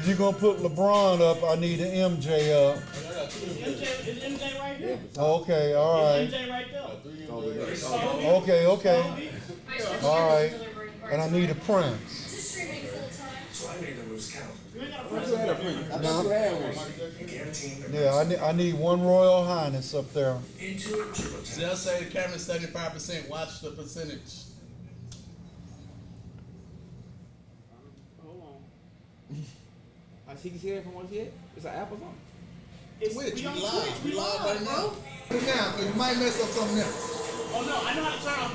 If you're gonna put LeBron up, I need an MJ up. Is MJ right here? Okay, all right. MJ right there. Okay. All right. And I need a Prince. So I made the moves count. Yeah, I need one Royal Highness up there. They'll say the camera's 75%. Watch the percentage. Hold on. I see you see it from one here. It's an apple song. Twitch, we live. We live right now. Now, you might mess up something else. Oh no, I know how to turn off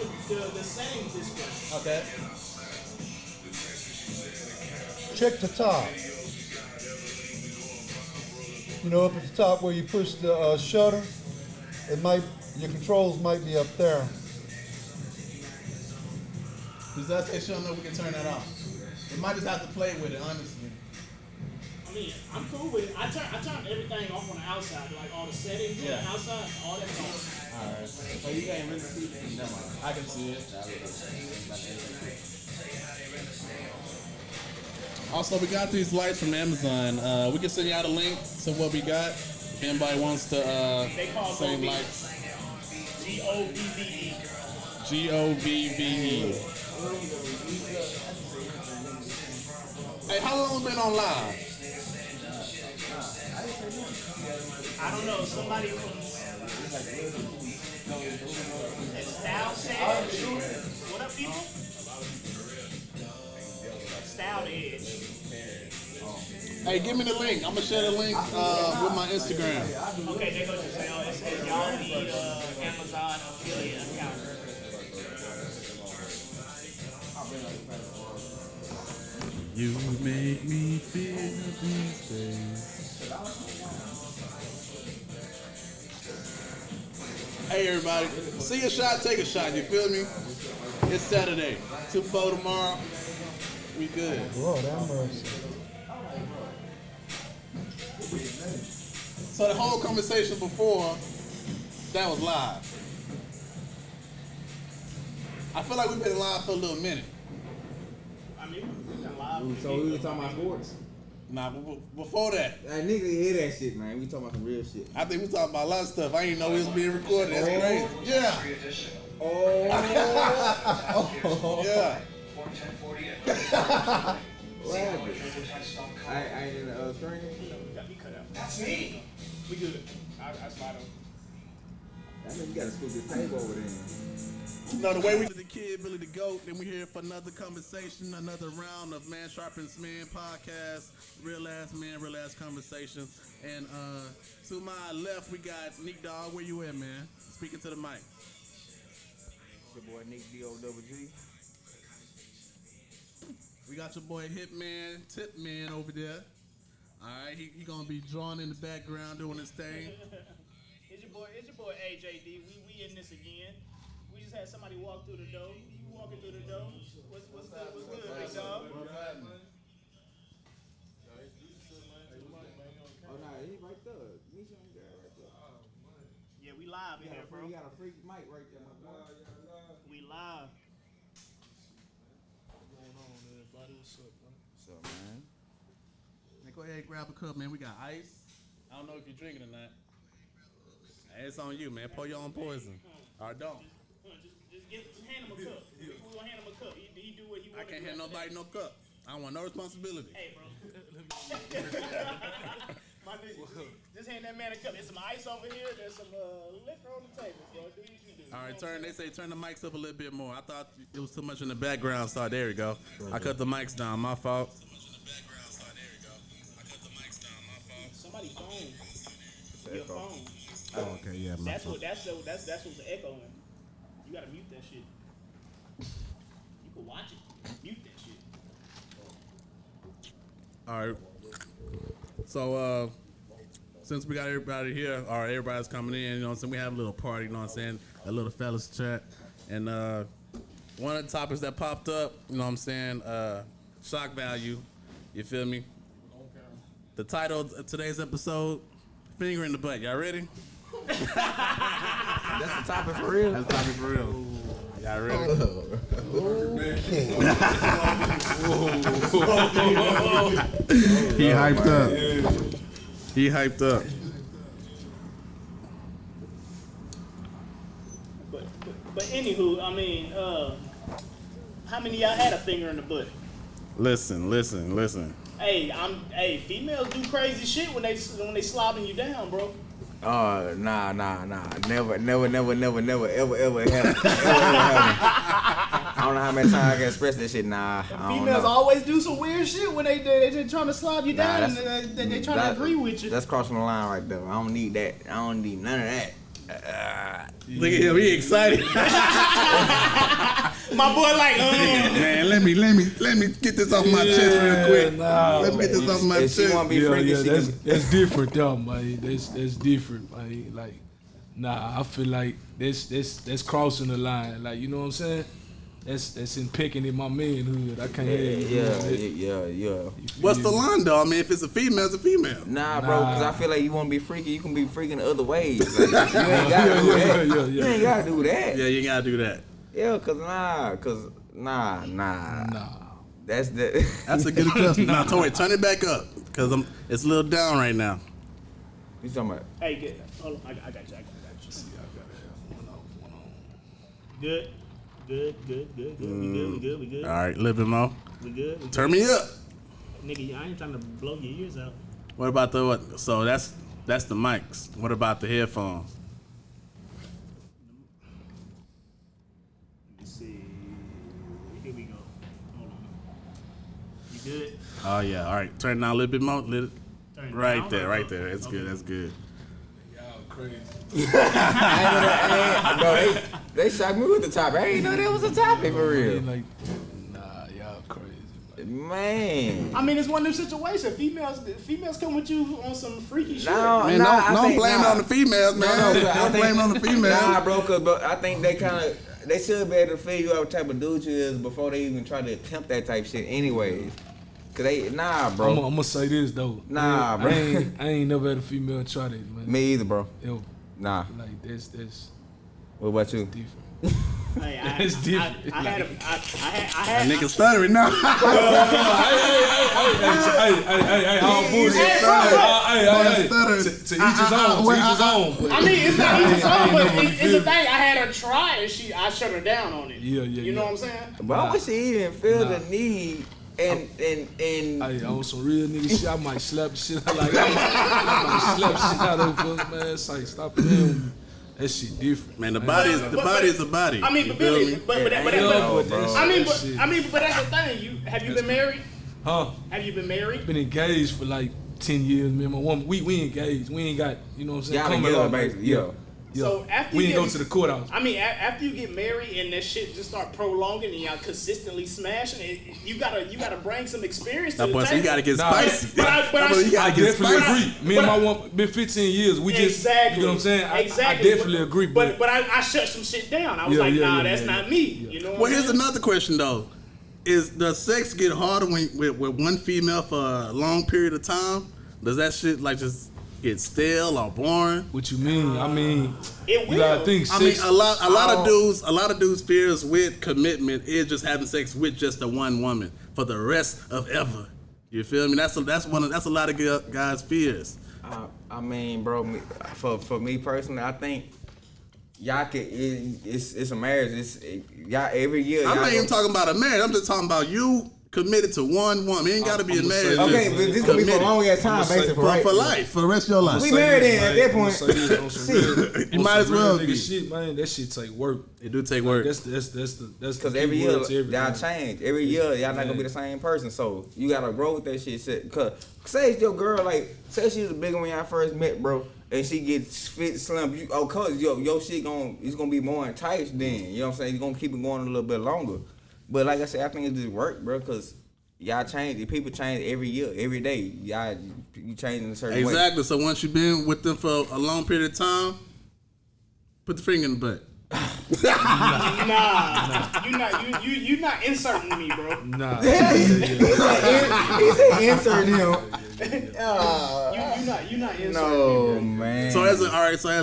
the settings this way. Okay. Check the top. You know, up at the top where you push the shutter, your controls might be up there. Does that say she'll know we can turn that off? We might just have to play with it, honestly. I mean, I'm cool with it. I turned everything off on the outside, like all the settings on the outside, all that's off. Alright. So you can't really see it. Never mind. I can see it. Also, we got these lights from Amazon. We can send you out a link to what we got. If anybody wants to same lights. Govve. Govve. Hey, how long been on live? I don't know. Somebody from Style said, "What up, people?" Style Edge. Hey, give me the link. I'm gonna share the link with my Instagram. Okay, there goes your sale. It says y'all need Amazon affiliate account. You make me feel these days. Hey everybody, see a shot, take a shot. You feel me? It's Saturday, Super Bowl tomorrow. We good. Lord have mercy. So the whole conversation before, that was live. I feel like we've been live for a little minute. I mean, we been live. So we were talking about sports. Nah, before that, That nigga hear that shit, man. We talking about some real shit. I think we talking about a lot of stuff. I didn't know it was being recorded. That's crazy. Yeah. Oh. Yeah. What happened? I ain't in the screen. You got me cut out. That's me. We good. I slide over. That mean you gotta scoop this table over there. No, the way we the kid, Billy the Goat, then we here for another conversation, another round of Man Sharpens Man podcast, real ass man, real ass conversations. And to my left, we got Nick Dog. Where you at, man? Speaking to the mic. It's your boy Nick D-O-double-G. We got your boy Hitman, Tipman over there. All right, he gonna be drawing in the background doing his thing. It's your boy AJD. We in this again. We just had somebody walk through the door. You walking through the door? What's good, big dog? Oh, nah, he right there. Misha ain't there right there. Yeah, we live in here, bro. You got a freak mic right there, my boy. We live. What's up, man? Man, go ahead and grab a cup, man. We got ice. I don't know if you're drinking or not. Hey, it's on you, man. Pour your own poison. Or don't. Just hand him a cup. We gonna hand him a cup. He do what he I want. can't hand nobody no cup. I don't want no responsibility. Hey, bro. My nigga, just hand that man a cup. There's some ice over here. There's some liquor on the table, bro. Do what you do. All right, they say turn the mics up a little bit more. I thought it was too much in the background, so there we go. I cut the mics down, my fault. Somebody phone. Your phone. Oh, okay, yeah. That's what's echoing. You gotta mute that shit. You can watch it. Mute that shit. All right. So, since we got everybody here, or everybody's coming in, you know what I'm saying, we have a little party, you know what I'm saying, a little fellas chat. And one of the topics that popped up, you know what I'm saying, shock value, you feel me? The title of today's episode, Finger in the Butt. Y'all ready? That's the topic for real? That's the topic for real. Y'all Y'all ready? He hyped up. He hyped up. But anywho, I mean, how many of y'all had a finger in the butt? Listen. Hey, females do crazy shit when they slobbing you down, bro. Nah. Never, ever happened. I don't know how many times I can express that shit. Nah, I don't Females know. always do some weird shit when they just trying to slob you down and they trying to agree with you. That's crossing the line right there. I don't need that. I don't need none of that. Look at him, he excited. My boy like, Man, let me get this off my chest real quick. Let me get this off my If she chest. want to be freaky, she can. that's different though, man. That's different, man. Like, nah, I feel like that's crossing the line. Like, you know what I'm saying? That's in picking in my manhood. I can't have Yeah. What's the line though? I mean, if it's a female, it's a female. Nah, bro, because I feel like you want to be freaky, you can be freaking other ways. Like, you ain't gotta do that. You ain't gotta do that. Yeah, you gotta do that. Yeah, nah. That's the. That's a good adjustment. Now, Tori, turn it back up, cause it's a little down right now. You talking about? hey, good. Hold on, I got you. Good. We good. All right, a little bit more. We good. Turn me up. Nigga, I ain't trying to blow your ears out. What about the what? So that's the mics. What about the headphones? Let me see. Here we go. Hold on. You good? Oh yeah. All right, turn it down a little bit more. Turn it Right down? there, right there. That's Okay. good. That's good. Y'all crazy. Bro, they shocked me with the topic. I ain't know that was a topic for real. Like, nah, y'all crazy. Man. I mean, it's one of them situations. Females come with you on some freaky shit. Man, don't blame it on the females, man. Don't blame it on the females. Nah, bro, but I think they should be able to figure out what type of dude you is before they even try to attempt that type of shit anyways. Cause bro. I'm gonna say this though. Nah, bro. I ain't never had a female try that, man. Me either, bro. Ever. Nah. Like that's What about you? different. Hey, It's different. I had That nigga stuttering now. Hey, all bullshit. To each his own. I mean, it's not each his own, but it's a thing. I had her try and I shut her down on it. Yeah. You know what I'm saying? But I wish she even feel the need and Hey, on some real nigga shit, I might slap the shit out like I might slap the shit out of folks, man. It's like stop playing with me. That shit different. Man, the body is the body. I mean, You but feel Billy, me? but bro. but that's the thing. Have you been married? Huh? Have you been married? Been engaged for like 10 years, me and my woman. We engaged. We ain't got, you know what I'm saying? y'all Come together, along, basically. yeah. Yeah. So after we you didn't get, go to the courthouse. I mean, after you get married and that shit just start prolonging and y'all consistently smashing it, you gotta bring some experience to That the boy, table. so you gotta get Nah, spicy. but I You gotta I get definitely spicy. agree. Me and my woman been 15 years. We just, Exactly. you know what I'm saying? I Exactly. definitely agree. But I shut some shit down. I was like, nah, that's not me. You know what Well, I'm here's saying? another question though: does sex get harder with one female for a long period of time? Does that shit like just get stale or boring? What you mean? I mean, It you gotta will. think. I mean, Six, a lot of dudes fears with commitment is just having sex with just the one woman for the rest of ever. You feel me? That's a lot of guys' fears. I mean, bro, for me personally, I think y'all could. It's a marriage. Y'all every year. I'm y'all not even go- talking about a marriage. I'm just talking about you committed to one woman. It ain't got to be a I'ma marriage. say Okay, just but this gonna be for a committed. long ass time, I'ma say basically, for, right? for life, for the rest of your life. We married in at that point. You might as well nigga be. shit, man. That shit take work. It do take work. That's the Because key every year word to everything. y'all change. Every year y'all not gonna be the same person. So you gotta grow with that shit. Cause say it's your girl, like say she's a big one when y'all first met, bro, and she gets fit slump. Cause your shit it's gonna be more enticed then. You know what I'm saying? You're gonna keep it going a little bit longer. But like I said, I think it just work, bro, cause y'all change. People change every year, every day. You change in a certain way. Exactly. So once you've been with them for a long period of time, put the finger in the butt. Nah, you're not inserting me, bro. Nah. He said insert him. You're not inserting me, No bro. man. So as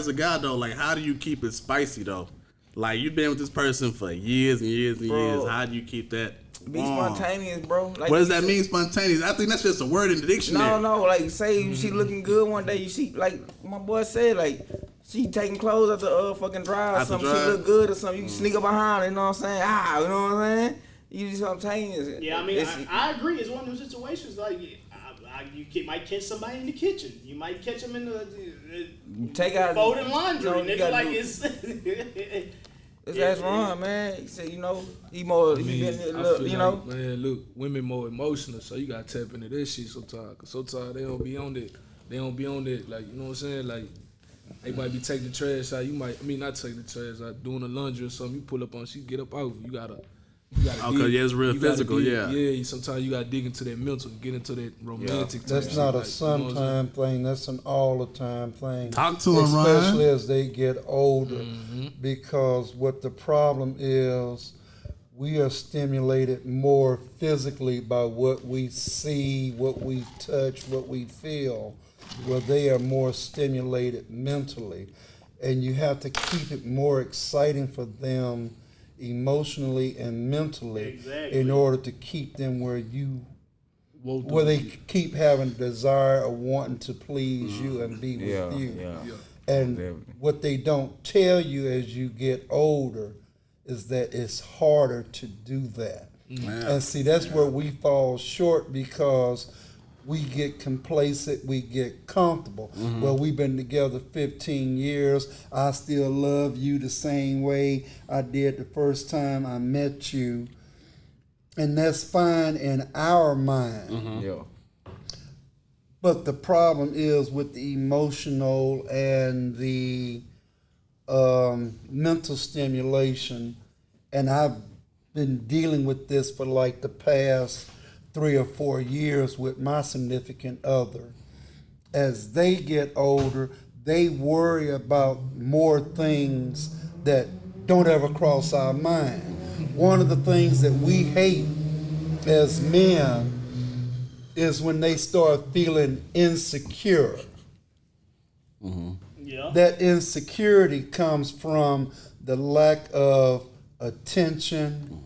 a guy though, like how do you keep it spicy though? Like you've been with this person for years and years and Bro. years. How do you keep that? Be warm? spontaneous, bro. Like What does you that said- mean, spontaneous? I think that's just a word in the dictionary. No, like say she looking good one day, she like my boy said, like she taking clothes out the fucking dryer or Out the something. She dryer? look good or something. You can sneak up behind her, you know what I'm saying? You know what I'm saying? You just spontaneous. Yeah, I mean, It's- I agree. It's one of those situations like might catch somebody in the kitchen. You might catch them in the take out folding laundry, you know, you nigga. gotta Like do- it's. That's wrong, man. He said, you know, he more, I mean, he been, I look, feel you know. like, man, look, women more emotional, so you gotta tap into this shit sometimes. Cause sometimes they don't be on that. They don't be on that. Like, you know what I'm saying? Like, they might be taking the trash out. You might, I mean, not taking the trash out, doing the laundry or something. You pull up on, she get up out. You gotta. Okay, dig. yeah, it's real You gotta physical, dig. yeah. Yeah, sometimes you gotta dig into that mental, get into that romantic. type That's shit, not a like, you know what I'm saying? sometime thing. That's an all the time thing. Talk to him, especially Ryan. as they get older, because what the problem is, we are stimulated more physically by what we see, what we touch, what we feel, where they are more stimulated mentally, and you have to keep it more exciting for them emotionally and mentally Exactly. in order to keep them where you Won't do where they it. keep having the desire of wanting to please you and be Yeah, with you. yeah. And Definitely. what they don't tell you as you get older is that it's harder to do that. And see, that's where we fall short because we get complacent, we get comfortable. Well, we've been together 15 years. I still love you the same way I did the first time I met you. And that's fine in our mind. Yeah. But the problem is with the emotional and the mental stimulation, and I've been dealing with this for like the past 3 or 4 years with my significant other. As they get older, they worry about more things that don't ever cross our mind. One of the things that we hate as men is when they start feeling insecure. Yeah. That insecurity comes from the lack of attention,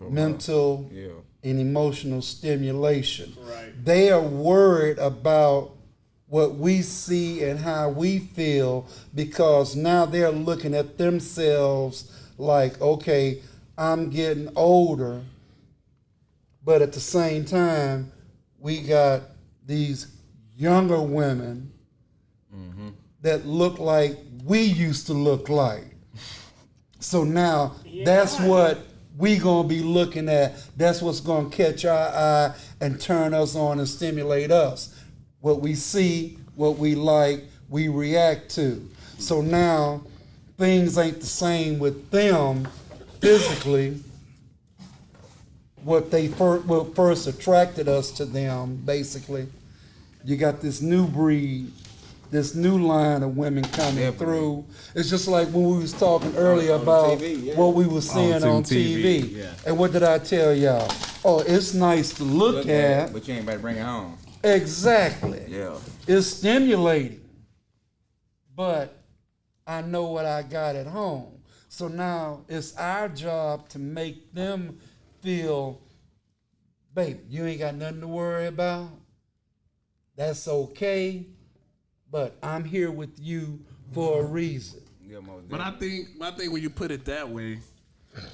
mental, Yeah. and emotional stimulation. Right. They are worried about what we see and how we feel because now they're looking at themselves like, okay, I'm getting older, but at the same time, we got these younger women that look like we used to look like. So now that's what we gonna be looking at. That's what's gonna catch our eye and turn us on and stimulate us. What we see, what we like, we react to. So now things ain't the same with them physically. What first attracted us to them, basically. You got this new breed, this new line of women coming Definitely. through. It's just like when we was talking earlier On about TV, yeah. what we were seeing on TV. yeah. And what did I tell y'all? Oh, it's nice to look at. But you ain't about to bring it home. Exactly. Yeah. It's stimulating. But I know what I got at home. So now it's our job to make them feel, baby, you ain't got nothing to worry about. That's okay. But I'm here with you for a reason. Yeah, most But I think when you put it that way,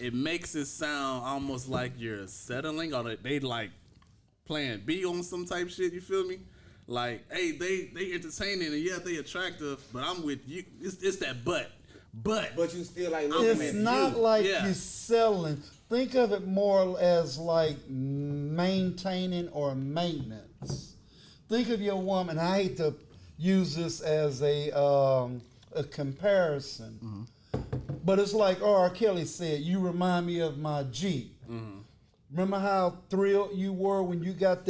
it makes it sound almost like you're settling or that they like playing B on some type shit. You feel me? Like, hey, they entertaining and yeah, they attractive, but I'm with you. It's that but. But you still like looking It's at not you. like Yeah. you're selling. Think of it more as like maintaining or maintenance. Think of your woman. I hate to use this as a comparison, but it's like R. Kelly said, you remind me of my Jeep. Remember how thrilled you were when you got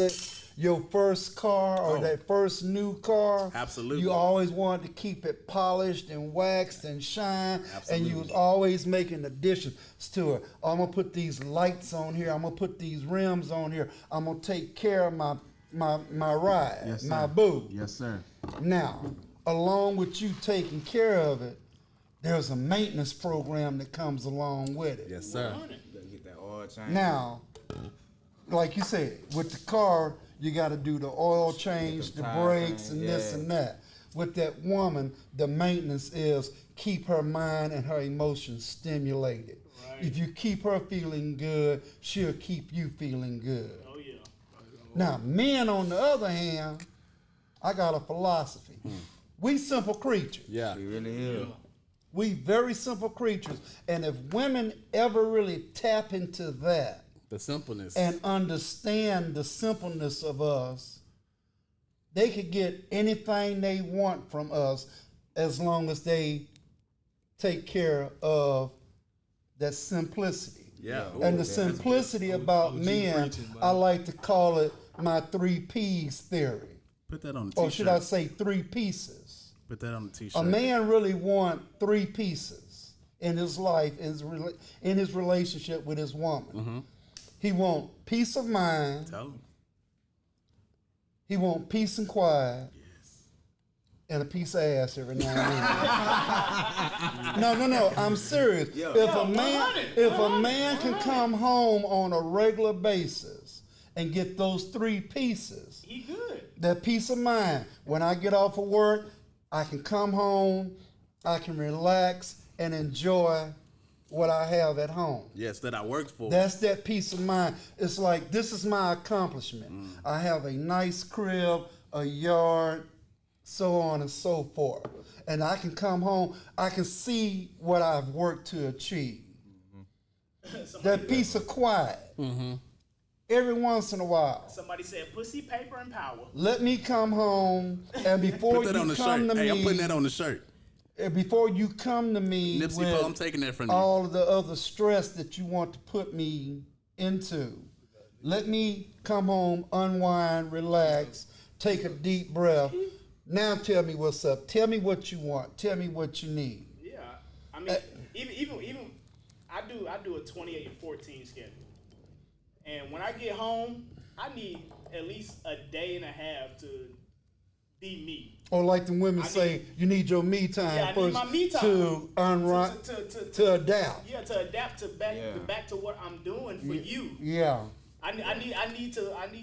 your first car or that first new car? Absolutely. You always wanted to keep it polished and waxed and shine, and you was Absolutely. always making additions to it. Oh, I'm gonna put these lights on here. I'm gonna put these rims on here. I'm gonna take care of my ride, my boo. Yes, sir. Now, along with you taking care of it, there's a maintenance program that comes along with it. Yes, sir. 100. You gotta get that oil change. Now, like you said, with the car, you got to do the oil change, the tire brakes, change, and this yeah. and that. With that woman, the maintenance is keep her mind and her emotions stimulated. Right. If you keep her feeling good, she'll keep you feeling good. Oh yeah. Now, men, on the other hand, I got a philosophy. We simple creatures. Yeah. We really is. We very simple creatures. And if women ever really tap into that The simpleness. and understand the simpleness of us, they could get anything they want from us as long as they take care of that simplicity. Yeah. And the yeah. simplicity about OG men, preaching, man. I like to call it my 3 P's theory. Put that on the t-shirt. Or should I say 3 pieces? Put that on the t-shirt. A man really want 3 pieces in his life, in his relationship with his woman. He want peace of mind. Tell him. He want peace and quiet. And a piece of ass every now and then. No. I'm serious. Yeah. If a 100, man can come home on a regular basis and get those 3 pieces, He good. that peace of mind. When I get off of work, I can come home, I can relax and enjoy what I have at home. Yes, that I worked for. That's that peace of mind. It's like, this is my accomplishment. I have a nice crib, a yard, so on and so forth. And I can come home, I can see what I've worked to achieve. That peace of quiet. Every once in a while. Somebody said pussy, paper, and power. Let me come home, and before Put that you on the come shirt. to Hey, me, I'm putting that on the shirt. before you come to me Nipsey with Hussle, I'm taking that from you. all of the other stress that you want to put me into, let me come home, unwind, relax, take a deep breath. Now tell me what's up. Tell me what you want. Tell me what you need. Yeah, I mean, even I do a 28 and 14 schedule, and when I get home, I need at least a day and a half to be me. Or like the women I say, you need your me time Yeah, I need first my me time. to unwind, to adapt. Yeah, to adapt to back to what I'm doing for you. Yeah. I need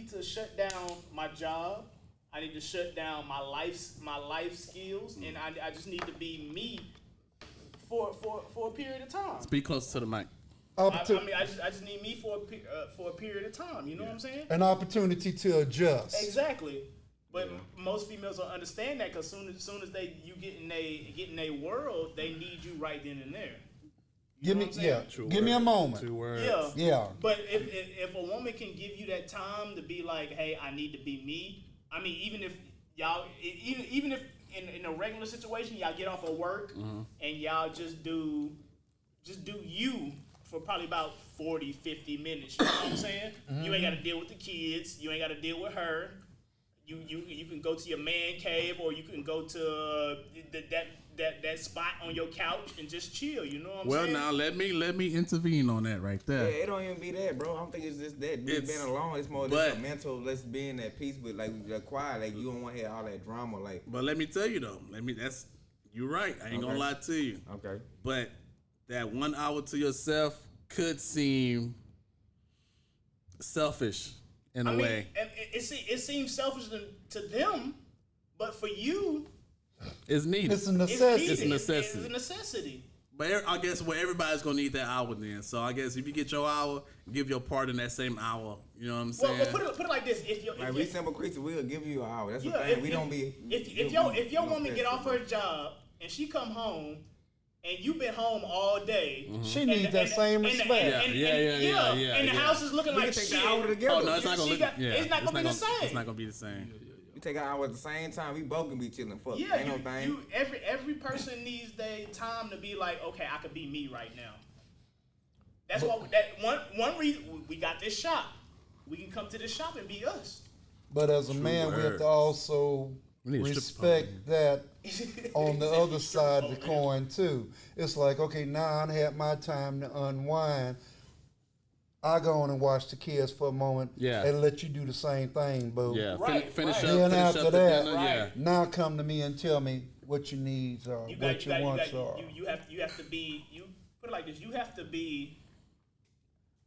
to shut down my job. I need to shut down my life skills, and I just need to be me for a period of time. Speak close to the mic. I just need me for a period of time. You know what I'm saying? An opportunity to adjust. Exactly. But most females don't understand that because soon as you get in a world, they need you right then and there. Give me, know what I'm saying? yeah. Give me a moment. 2 words. Yeah. Yeah. But if a woman can give you that time to be like, hey, I need to be me. I mean, even if in a regular situation, y'all get off of work and y'all just do you for probably about 40, 50 minutes. You know what I'm saying? You ain't got to deal with the kids. You ain't got to deal with her. You can go to your man cave, or you can go to that spot on your couch and just chill. You know what I'm Well, saying? now let me intervene on that right Yeah, there. it don't even be that, bro. I don't think it's just that. Being alone, it's more but- just a mental. Let's be in that peace, but like quiet. Like you don't want to hear all that drama. Like But let me tell you though. You're right. I ain't gonna lie to you. okay, But that 1 hour to yourself could seem selfish in a way. and it seems selfish to them, but for you, It's needed. It's a it's necessity. needed. It's a necessity. It's a necessity. But I guess everybody's gonna need that hour then. So I guess if you get your hour, give your part in that same hour. You know what I'm saying? Well, put it like this: if like we simple creatures, we'll give you an hour. That's the yeah, thing. We don't be. if your woman get off her job and she come home and you been home all day, She needs that same respect. Yeah, and the house is looking We like can take shit. the hour together. Oh no, it's not gonna She look. got- Yeah, it's not gonna be the same. It's not gonna be the same. We take an hour at the same time. We both can be chilling. Fuck, Yeah, ain't no thing. every person needs their time to be like, okay, I could be me right now. That's one reason we got this shop. We can come to this shop and be us. But as a man, we have words. to also We need a strip respect that on the other side of the coin too. It's like, okay, now I had my time to unwind. I go on and watch the kids for a moment and let you do the same thing, boo. Yeah, Right, finish right. up. Then Finish after up the that, dinner. Yeah. now come to me and tell me what your needs are, You what your wants are. you have to be, you put it like this, you have to be,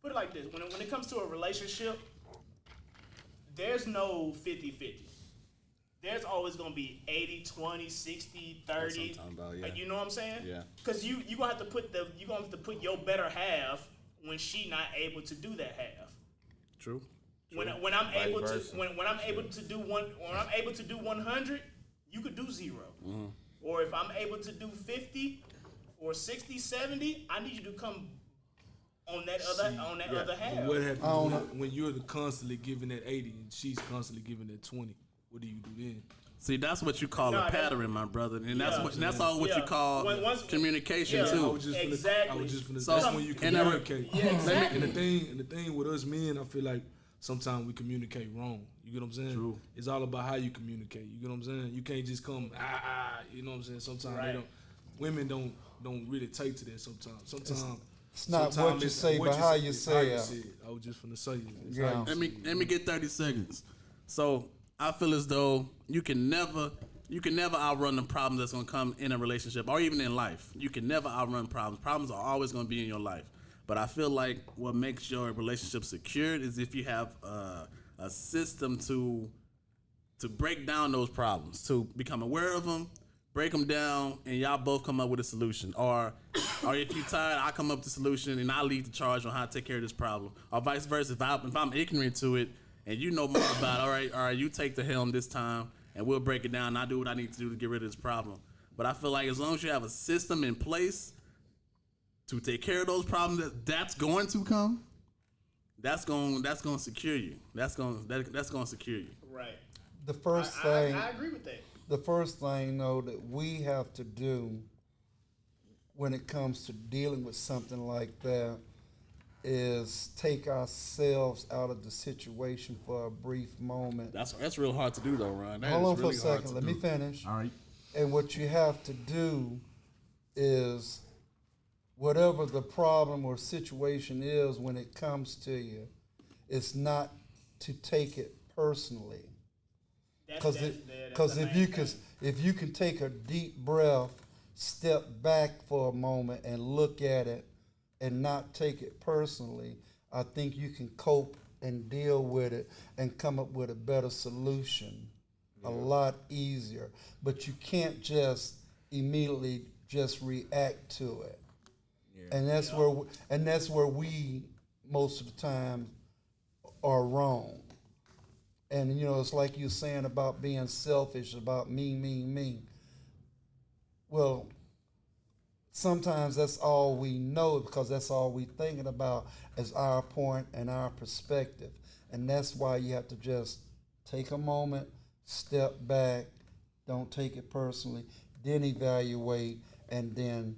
put it like this, when it comes to a relationship, there's no 50-50. There's always gonna be 80, 20, 60, 30. That's what I'm talking about, yeah. Like, you know what I'm saying? Yeah. Cause you gonna have to put your better half when she not able to do that half. True. When I'm able versa. to when I'm able to do 100, you could do 0. Mm-hmm. Or if I'm able to do 50 or 60, 70, I need you to come on that other half. What happens when you're constantly giving that 80 and she's constantly giving that 20? What do you do then? See, that's what you call a pattern, my brother, and that's all what you call communication Yeah. too. Exactly. I was just finna. So- That's when you and I- communicate. Yeah, exactly. And the thing with us men, I feel like sometimes we communicate wrong. You get what I'm saying? True. It's all about how you communicate. You get what I'm saying? You can't just come you know what I'm saying? Sometimes Right. they don't. Women don't really take to that. Sometimes. It's not sometimes what you it's say, but how you it's say how it. you I was just finna say it. It's Yeah. how you Let me get 30 seconds. So I feel as though you can never outrun the problems that's gonna come in a relationship or even in life. You can never outrun problems. Problems are always gonna be in your life. But I feel like what makes your relationship secured is if you have a system to break down those problems, to become aware of them, break them down, and y'all both come up with a solution. Or if you're tired, I come up with a solution and I lead the charge on how to take care of this problem. Or vice versa. If I'm ignorant to it and you know more about it, all right, you take the helm this time and we'll break it down and I'll do what I need to do to get rid of this problem. But I feel like as long as you have a system in place to take care of those problems that's going to come, that's going to secure you. That's going to secure you. Right. The first thing, I agree with that. the first thing though that we have to do when it comes to dealing with something like that is take ourselves out of the situation for a brief moment. That's real hard to do though, Ron. That Hold on is for a really hard second. to Let do. me finish. All right. And what you have to do is whatever the problem or situation is when it comes to you, it's not to take it personally. Because if you can take a deep breath, step back for a moment and look at it and not take it personally, I think you can cope and deal with it and come up with a better solution a lot easier. But you can't just immediately just react to it. And that's where we most of the time are wrong. And you know, it's like you're saying about being selfish, about me. Well, sometimes that's all we know because that's all we thinking about is our point and our perspective. And that's why you have to just take a moment, step back, don't take it personally, then evaluate, and then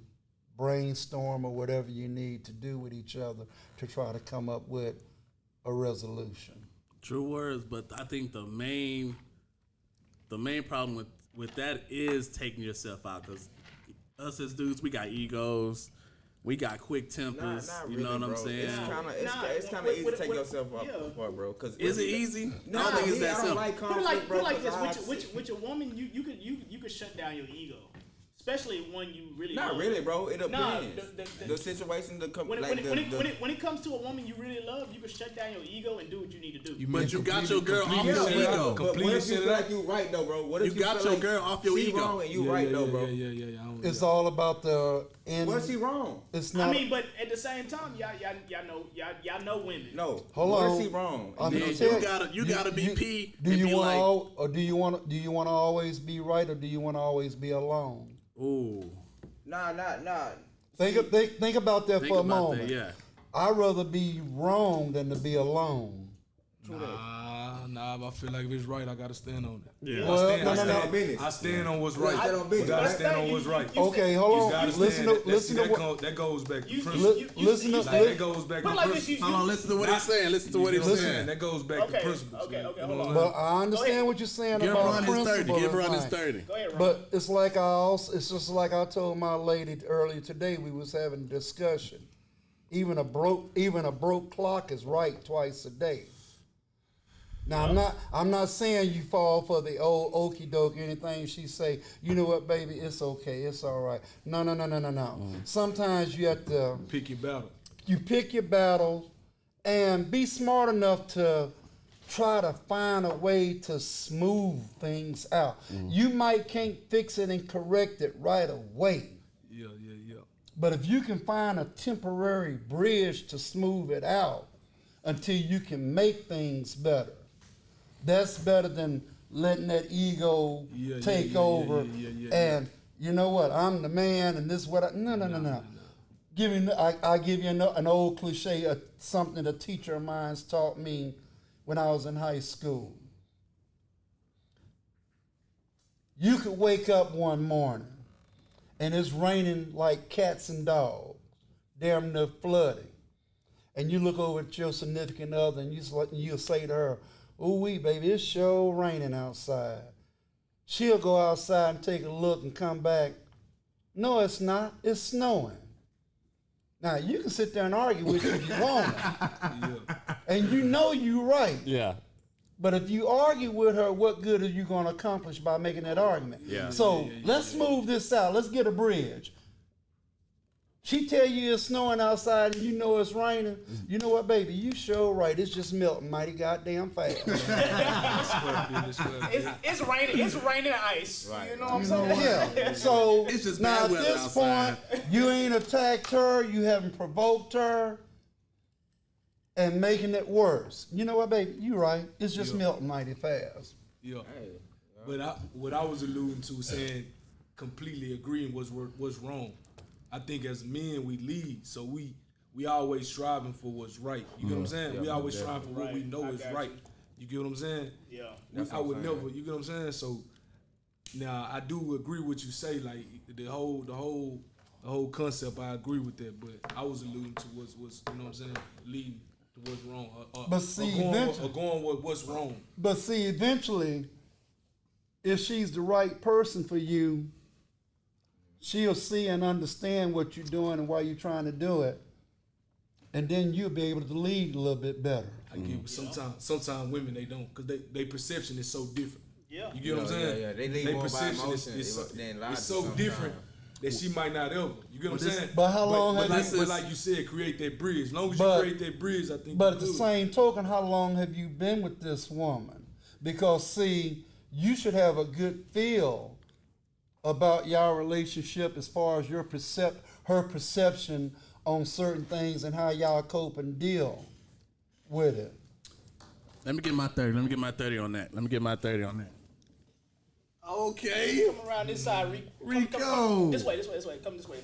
brainstorm or whatever you need to do with each other to try to come up with a resolution. True words, but I think the main problem with that is taking yourself out, because us as dudes, we got egos, we got quick tempers. Not you really, know what I'm bro. saying? It's kind of easy to take yourself apart, bro. Cause Is it easy? No, I don't think it's that I don't simple. like Put it conflict, bro. like 'cause this. With a woman, you could shut down your ego, especially one you really Not love. really, bro. It Nah, depends. the- The situation, When it comes to a woman you really love, you can shut down your ego and do what you need to do. But you got your girl off your Yeah, ego. but what if you feel like you right though, bro? What if You got feel your like girl off your she ego. wrong and you right though, bro? Yeah. It's all about the end. What's she wrong? It's not. I mean, but at the same time, y'all know women. No. Hold what on. is she wrong? I'm Then gonna you tell gotta be P Do and you be want like, or do you want to always be right or do you want to always be alone? ooh, Nah. Think about that think for a about moment. that, yeah. I'd rather be wrong than to be alone. Nah, but I feel like if it's right, I gotta stand on it. Yeah. Well, I stand on what's right. stand on business. You gotta That's stand on what's right. Okay, You hold gotta on. stand. Listen to what. That goes back to You- principle. you- Listen to That goes back Put to it like this, principle. Hold on, listen to what he's saying. Listen to what he's Listen. saying. That goes back to Okay, principles. okay, man. okay, You hold know on. what But I understand what you're saying Give about Ron his 30. principle. Give and Ron his fine. 30. Go ahead, Ron. But it's like it's just like I told my lady earlier today. We was having a discussion. Even a broke clock is right twice a day. Now I'm not saying you fall for the old okie doke anything she say. You know what, baby? It's okay. It's all right. No. Sometimes you have to Pick your battle. you pick your battles and be smart enough to try to find a way to smooth things out. You might can't fix it and correct it right away. Yeah. But if you can find a temporary bridge to smooth it out until you can make things better, that's better than letting that ego take over. And you know what? I'm the man, and this is what I. No. I give you an old cliche, something a teacher of mine taught me when I was in high school. You could wake up one morning and it's raining like cats and dogs, damn near flooding. And you look over at your significant other and you'll say to her, "Ooh wee, baby, it's sure raining outside." She'll go outside and take a look and come back. "No, it's not. It's snowing." Now, you can sit there and argue with you if you want. And you know you're right. Yeah. But if you argue with her, what good are you going to accomplish by making that argument? Yeah. So let's move this out. Let's get a bridge. She tell you it's snowing outside and you know it's raining. You know what, baby? You sure right. It's just melting mighty goddamn fast. It's raining. It's raining ice. Right. You know what I'm saying? Yeah. So It's just now bad at weather this outside. point, you ain't attacked her. You haven't provoked her. And making it worse. You know what, baby? You right. It's just melting mighty fast. Yeah. But what I was alluding to, saying completely agreeing was wrong. I think as men we lead, so we always striving for what's right. You get what I'm saying? We always striving for what we know is got right. you. You get what I'm saying? Yeah. I would never. You get what I'm saying? So now I do agree with what you say. Like the whole concept, I agree with that. But I was alluding to was you know what I'm saying, leading to what's wrong. But see, going with what's wrong. But see, eventually, if she's the right person for you, she'll see and understand what you're doing and why you're trying to do it. And then you'll be able to lead a little bit better. I get sometimes women they don't, because they perception is so different. Yeah. You get what I'm saying? Yeah. They lead more by perception emotion is than logic so sometimes. different that she might not ever. You get what I'm saying? But how long but have like, but like you said, create that bridge. As long as you But- create that bridge, I think. But you at the good. same token, how long have you been with this woman? Because see, you should have a good feel about your relationship as far as your her perception on certain things and how y'all cope and deal with it. Let me get my 30. Let me get my 30 on that. Okay. Come around this side, Rico. Come this way. Come this way.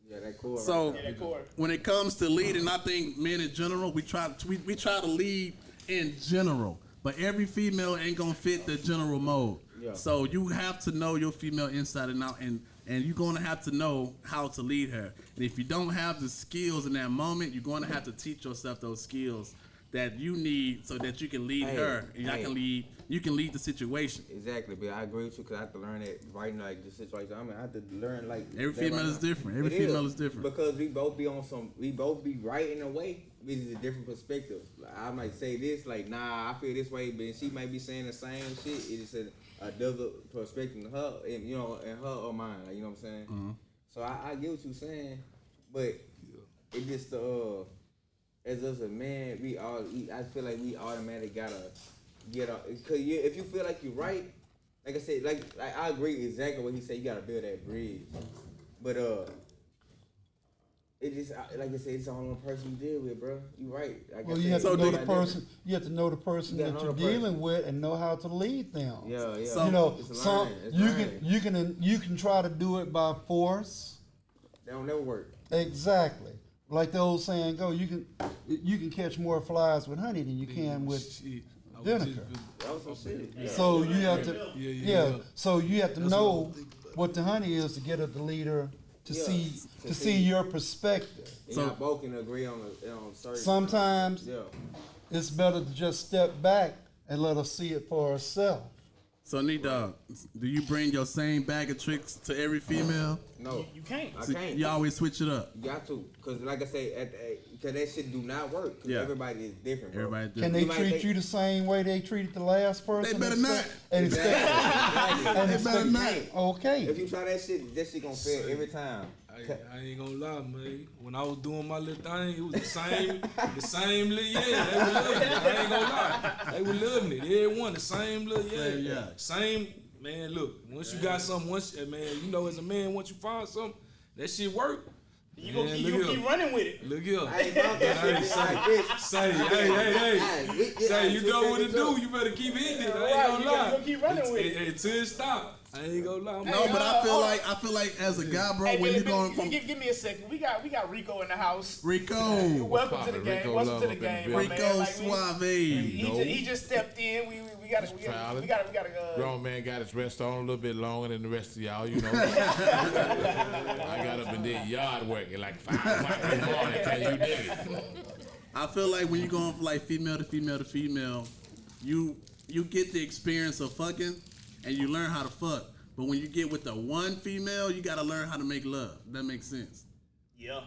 Yeah, that core. So right Yeah, that cord. when it comes to leading, I think men in general, we try to lead in general, but every female ain't gonna fit the general mold. Yeah. So you have to know your female inside and out, and you're gonna have to know how to lead her. And if you don't have the skills in that moment, you're gonna have to teach yourself those skills that you need so that you can lead her and you can lead the situation. Exactly, but I agree with you because I have to learn that right now, like the situation. I mean, I have to learn like Every that female right is now. different. Every It female is different. because we both be right in a way. It's just a different perspective. Like, I might say this, like, nah, I feel this way, but she might be saying the same shit. It's just a different perspective in her, and you know, in her or mine. Like, you know what I'm saying? Mm-hmm. So I get what you're saying, but it just as us a man, I feel like we automatically gotta get up. Cause if you feel like you're right, like I said, like I agree exactly what he said. You gotta build that bridge, but it just like I said, it's the only person you deal with, bro. You right. Like Well, I you have said, to know like the person. You have to know the person You that gotta you're know the person. dealing with and know how to lead them. Yeah. So- You know, It's some learning. It's you learning. you can try to do it by force. That don't never work. Exactly. Like the old saying go, you can catch more flies with honey than you can with Shit. I was vinegar. That was some shit. Yeah. So you have to Yeah. So you have to know what the honey is to get at the leader to Yeah. see see your perspective. And y'all both can agree on certain. Sometimes Yeah. it's better to just step back and let her see it for herself. So, Dog, do you bring your same bag of tricks to every female? No. You can't. I can't. You always switch it up. You got to, cause like I say, because that shit do not work. Yeah. Everybody is different, bro. Everybody Can they You might treat think- you the same way they treated the last person? They better and not. expect- And expect, Exactly. and They better expect, not. okay. If you try that shit gonna fail every time. I ain't gonna lie, man. When I was doing my little thing, it was the same little yeah. They were loving it. I ain't gonna lie. They were loving it. Everyone, the same little yeah. Same, man, look, once you got something, man, you know, as a man, once you find something, that shit work. You Man, gonna look keep here. running with it. Look here. I ain't about that shit like this. Say, you know what to do. You better keep hitting it. I Right, ain't you gonna lie. gonna keep running with it. Until it stop. I ain't gonna lie. No, but I feel like as a guy, bro, Hey, when Billy, you going Billy, from give me a second. We got Rico in the house. Rico, Welcome to the game. Rico Welcome Love to the up in the game, building. my Rico man. Like, Suave. he just stepped in. We gotta. Grown man got his rest on a little bit longer than the rest of y'all, you know. I got up and did yard work at like 5 o'clock in the morning. Can you dig it? I feel like when you going from like female to female to female, you get the experience of fucking and you learn how to fuck. But when you get with the one female, you gotta learn how to make love. That makes sense. Yeah.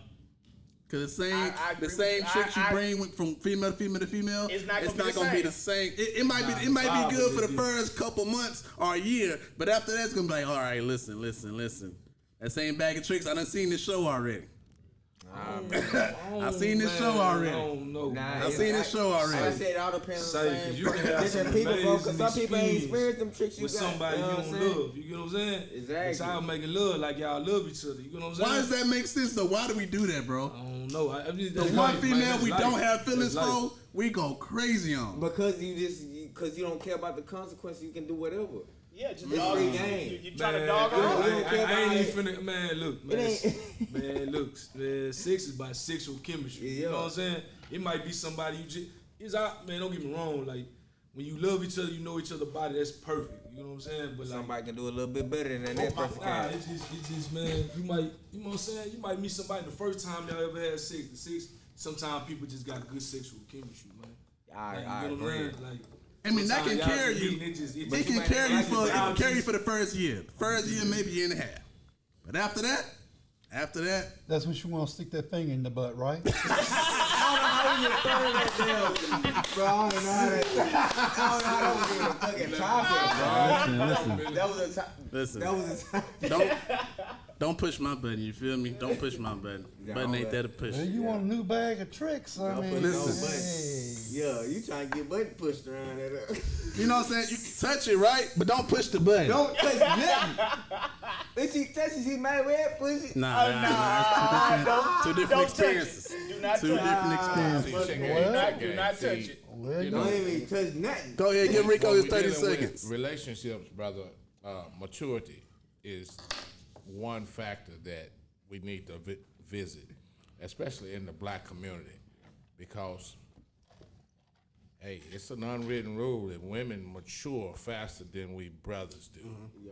Cause the I agree same with you. tricks you bring from female to female to female, It's not gonna be the same. It might be good for the first couple months or a year, but after that it's gonna be like, all right, listen. That same bag of tricks. I done seen this show already. I've seen this show already. I don't know. I've seen this show Like I already. said, it all depends on Say, the 'cause you same can have different some people, bro. Because some amazing people ain't experience experienced them tricks you with got. somebody You know you what I'm don't saying? love. You get what I'm saying? Exactly. That's how making love, like y'all love each other. You know what I'm saying? Why does that make sense though? Why do we do that, bro? I don't know. I mean, The one female we don't have feelings for, we go crazy on. Because you don't care about the consequences, you can do whatever. Yeah, just It's dog. free game. You trying to dog her out? I ain't even finna, man, look, man, ain't- man, sex is about sexual chemistry. You Yeah. know what I'm saying? It might be somebody you just, it's out, man, don't get me wrong, like, when you love each other, you know each other's body, that's perfect. You know what I'm saying? But like, Somebody can do a little bit better than that person nah, can. it's just, man, you might, you know what I'm saying? You might meet somebody the first time y'all ever had sex. The sex, sometimes people just got good sexual chemistry, man. I you know what I'm agree. saying? Like, I mean, that can sometimes y'all carry just you. meeting, it It can just- carry you for y'all carry you just- for the first year. First year, maybe year and a half. But after that, That's what you want to stick that finger in the butt, right? Bro, I don't know how that was even a fucking topic, bro. That was a topic. listen, That was a topic. don't push my button. You feel me? Don't push my button. Button ain't there to push. Well, you want a new bag of tricks? I mean, Listen. Yeah, you trying to get button pushed around that. You know what I'm saying? You can touch it, right? But don't push the button. Don't touch nothing. If she touches, she might wear it, push it. Nah, that's two different Don't touch it. experiences. Do not Two touch different it. experiences. Do not touch it. Well, you Don't know. even touch nothing. Go ahead, give Rico When his we 30 dealing with seconds. Relationships, brother, maturity is one factor that we need to visit, especially in the black community, because, hey, it's an unwritten rule that women mature faster than we brothers do.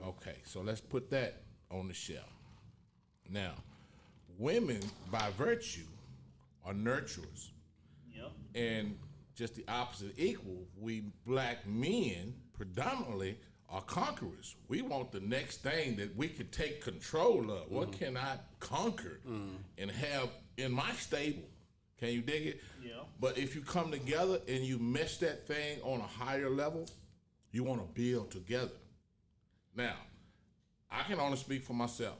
Okay, so let's put that on the shelf. Now, women, by virtue, are nurturers. Yep. And just the opposite equal, we black men predominantly are conquerors. We want the next thing that we can take control of. What can I conquer and have in my stable? Can you dig it? Yeah. But if you come together and you mesh that thing on a higher level, you want to build together. Now, I can only speak for myself.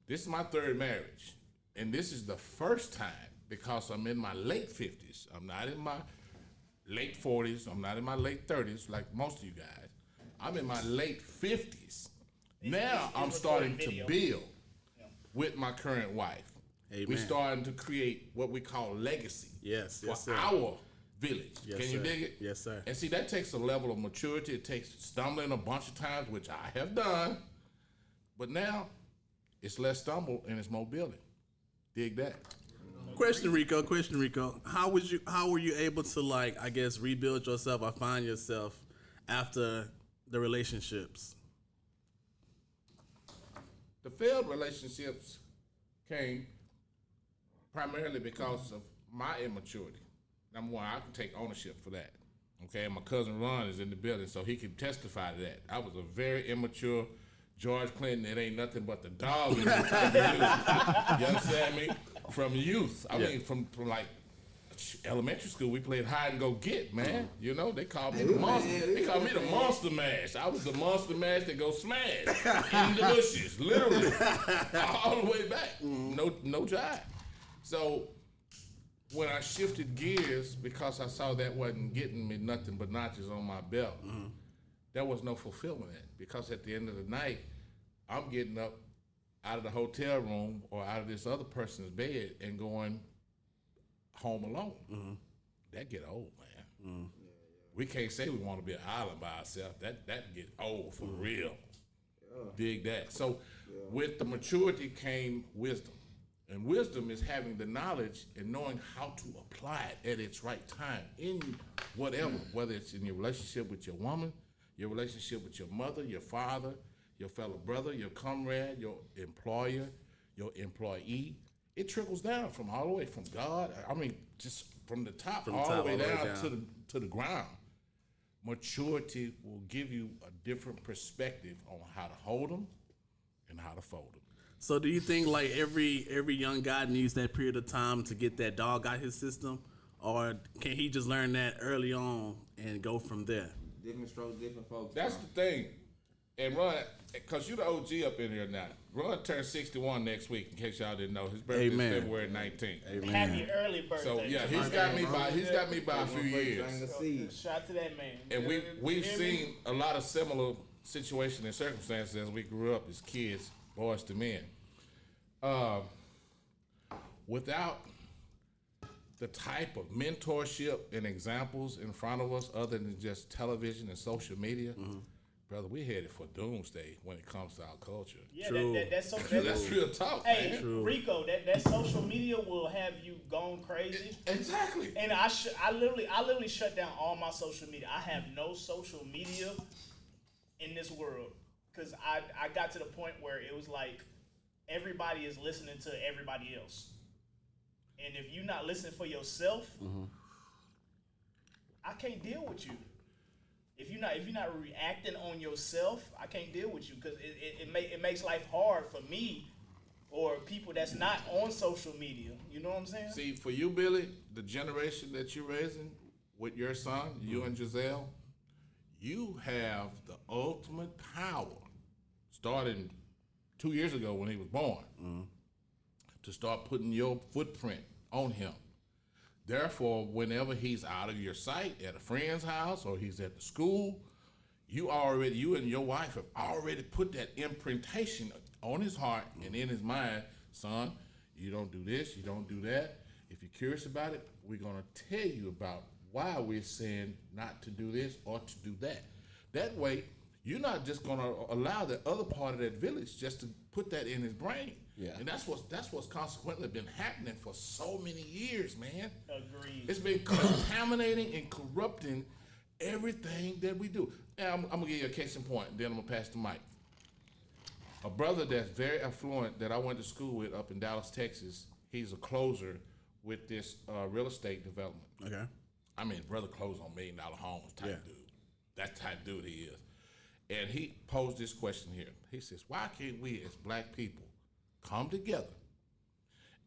This is my third marriage, and this is the first time because I'm in my late 50s. I'm not in my late 40s. I'm not in my late 30s like most of you guys. I'm in my late 50s. Now I'm starting to build with my current wife. Amen. We're starting to create what we call legacy Yes, for yes, sir. our village. Yes, Can you sir. dig it? Yes, sir. And see, that takes a level of maturity. It takes stumbling a bunch of times, which I have done. But now it's less stumble and it's more building. Dig that. Question, Rico. How were you able to, like, I guess, rebuild yourself or find yourself after the relationships? The failed relationships came primarily because of my immaturity. Number one, I can take ownership for that. Okay, and my cousin Ron is in the building, so he can testify to that. I was a very immature George Clinton. It ain't nothing but the dog in me. You understand me? from youth. I mean, from like elementary school, we played hide and go get, man. You know, they called me the monster. They called me the monster mash. I was the monster mash that go smash in the bushes, literally, all the way back. No jive. So when I shifted gears because I saw that wasn't getting me nothing but notches on my belt, there was no fulfillment in it. Because at the end of the night, I'm getting up out of the hotel room or out of this other person's bed and going home alone. That get old, man. We can't say we want to be an island by ourselves. That get old for real. Dig that. So with the maturity came wisdom. And wisdom is having the knowledge and knowing how to apply it at its right time in whatever, whether it's in your relationship with your woman, your relationship with your mother, your father, your fellow brother, your comrade, your employer, your employee. It trickles down from all the way from God. I mean, just from the top all the way down to the ground. Maturity will give you a different perspective on how to hold them and how to fold them. So do you think like every young guy needs that period of time to get that dog out his system, or can he just learn that early on and go from there? Different strokes, different folks. That's the thing. And Ron, because you the OG up in here now. Ron turned 61 next week, in case y'all didn't know. His birthday is February 19th. Happy early birthday. So yeah, he's got me by a few years. Shout to that man. And we've seen a lot of similar situations and circumstances as we grew up as kids, boys to men. Without the type of mentorship and examples in front of us, other than just television and social media, brother, we headed for doomsday when it comes to our culture. Yeah, that's That's real talk, hey, man. Rico, that social media will have you going crazy. Exactly. And I literally shut down all my social media. I have no social media in this world because I got to the point where it was like everybody is listening to everybody else. And if you're not listening for yourself, I can't deal with you. If you're not reacting on yourself, I can't deal with you because it makes life hard for me or people that's not on social media. You know what I'm saying? See, for you, Billy, the generation that you're raising with your son, you and Giselle, you have the ultimate power, starting 2 years ago when he was born, to start putting your footprint on him. Therefore, whenever he's out of your sight at a friend's house or he's at the school, you and your wife have already put that imprintation on his heart and in his mind. Son, you don't do this, you don't do that. If you're curious about it, we're going to tell you about why we're saying not to do this or to do that. That way, you're not just going to allow the other part of that village just to put that in his brain. Yeah. And that's what's consequently been happening for so many years, man. Agreed. It's been contaminating and corrupting everything that we do. Now, I'm going to give you a case in point, then I'm going to pass the mic. A brother that's very affluent that I went to school with up in Dallas, Texas, he's a closer with this real estate development. Okay. I mean, brother closed on $1 million homes type dude. That type dude he is. And he posed this question here. He says, why can't we as black people come together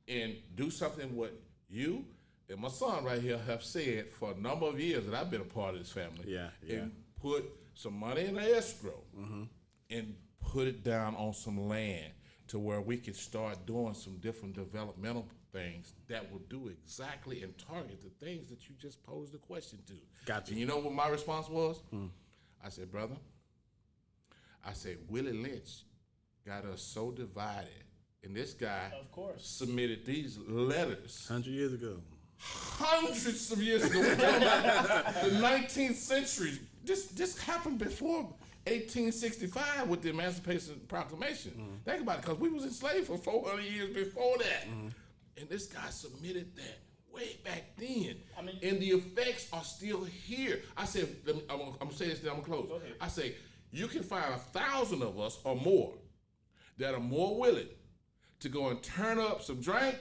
and do something what you and my son right here have said for a number of years that I've been a part of this family. Yeah. And put some money in the escrow and put it down on some land to where we can start doing some different developmental things that will do exactly and target the things that you just posed the question to. Gotcha. And you know what my response was? I said, brother, Willie Lynch got us so divided. And this guy, Of course. submitted these letters 100 years ago. hundreds of years ago. We're talking about the 19th century. This happened before 1865 with the Emancipation Proclamation. Think about it, because we was enslaved for 400 years before that. And this guy submitted that way back then. I mean- and the effects are still here. I said, I'm going to say this, then I'm going to close. ahead. I say, you can find 1,000 of us or more that are more willing to go and turn up some drink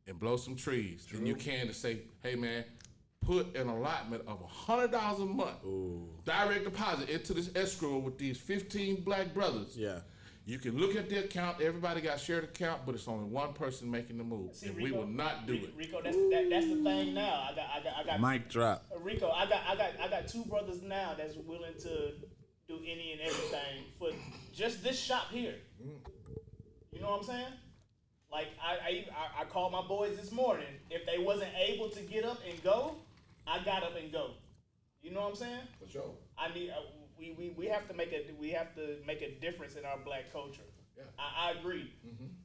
and blow some trees than you can to say, hey man, put an allotment of $100 a month, direct deposit into this escrow with these 15 black brothers. Yeah. You can look at the account. Everybody got shared account, but it's only one person making the move, See, and Rico, we will not do it. Rico, that's the thing now. I got Mic drop. Rico, I got two brothers now that's willing to do any and everything for just this shop here. You know what I'm saying? Like I called my boys this morning. If they wasn't able to get up and go, I got up and go. You know what I'm saying? For sure. I need we have to make a difference in our black culture. Yeah. I agree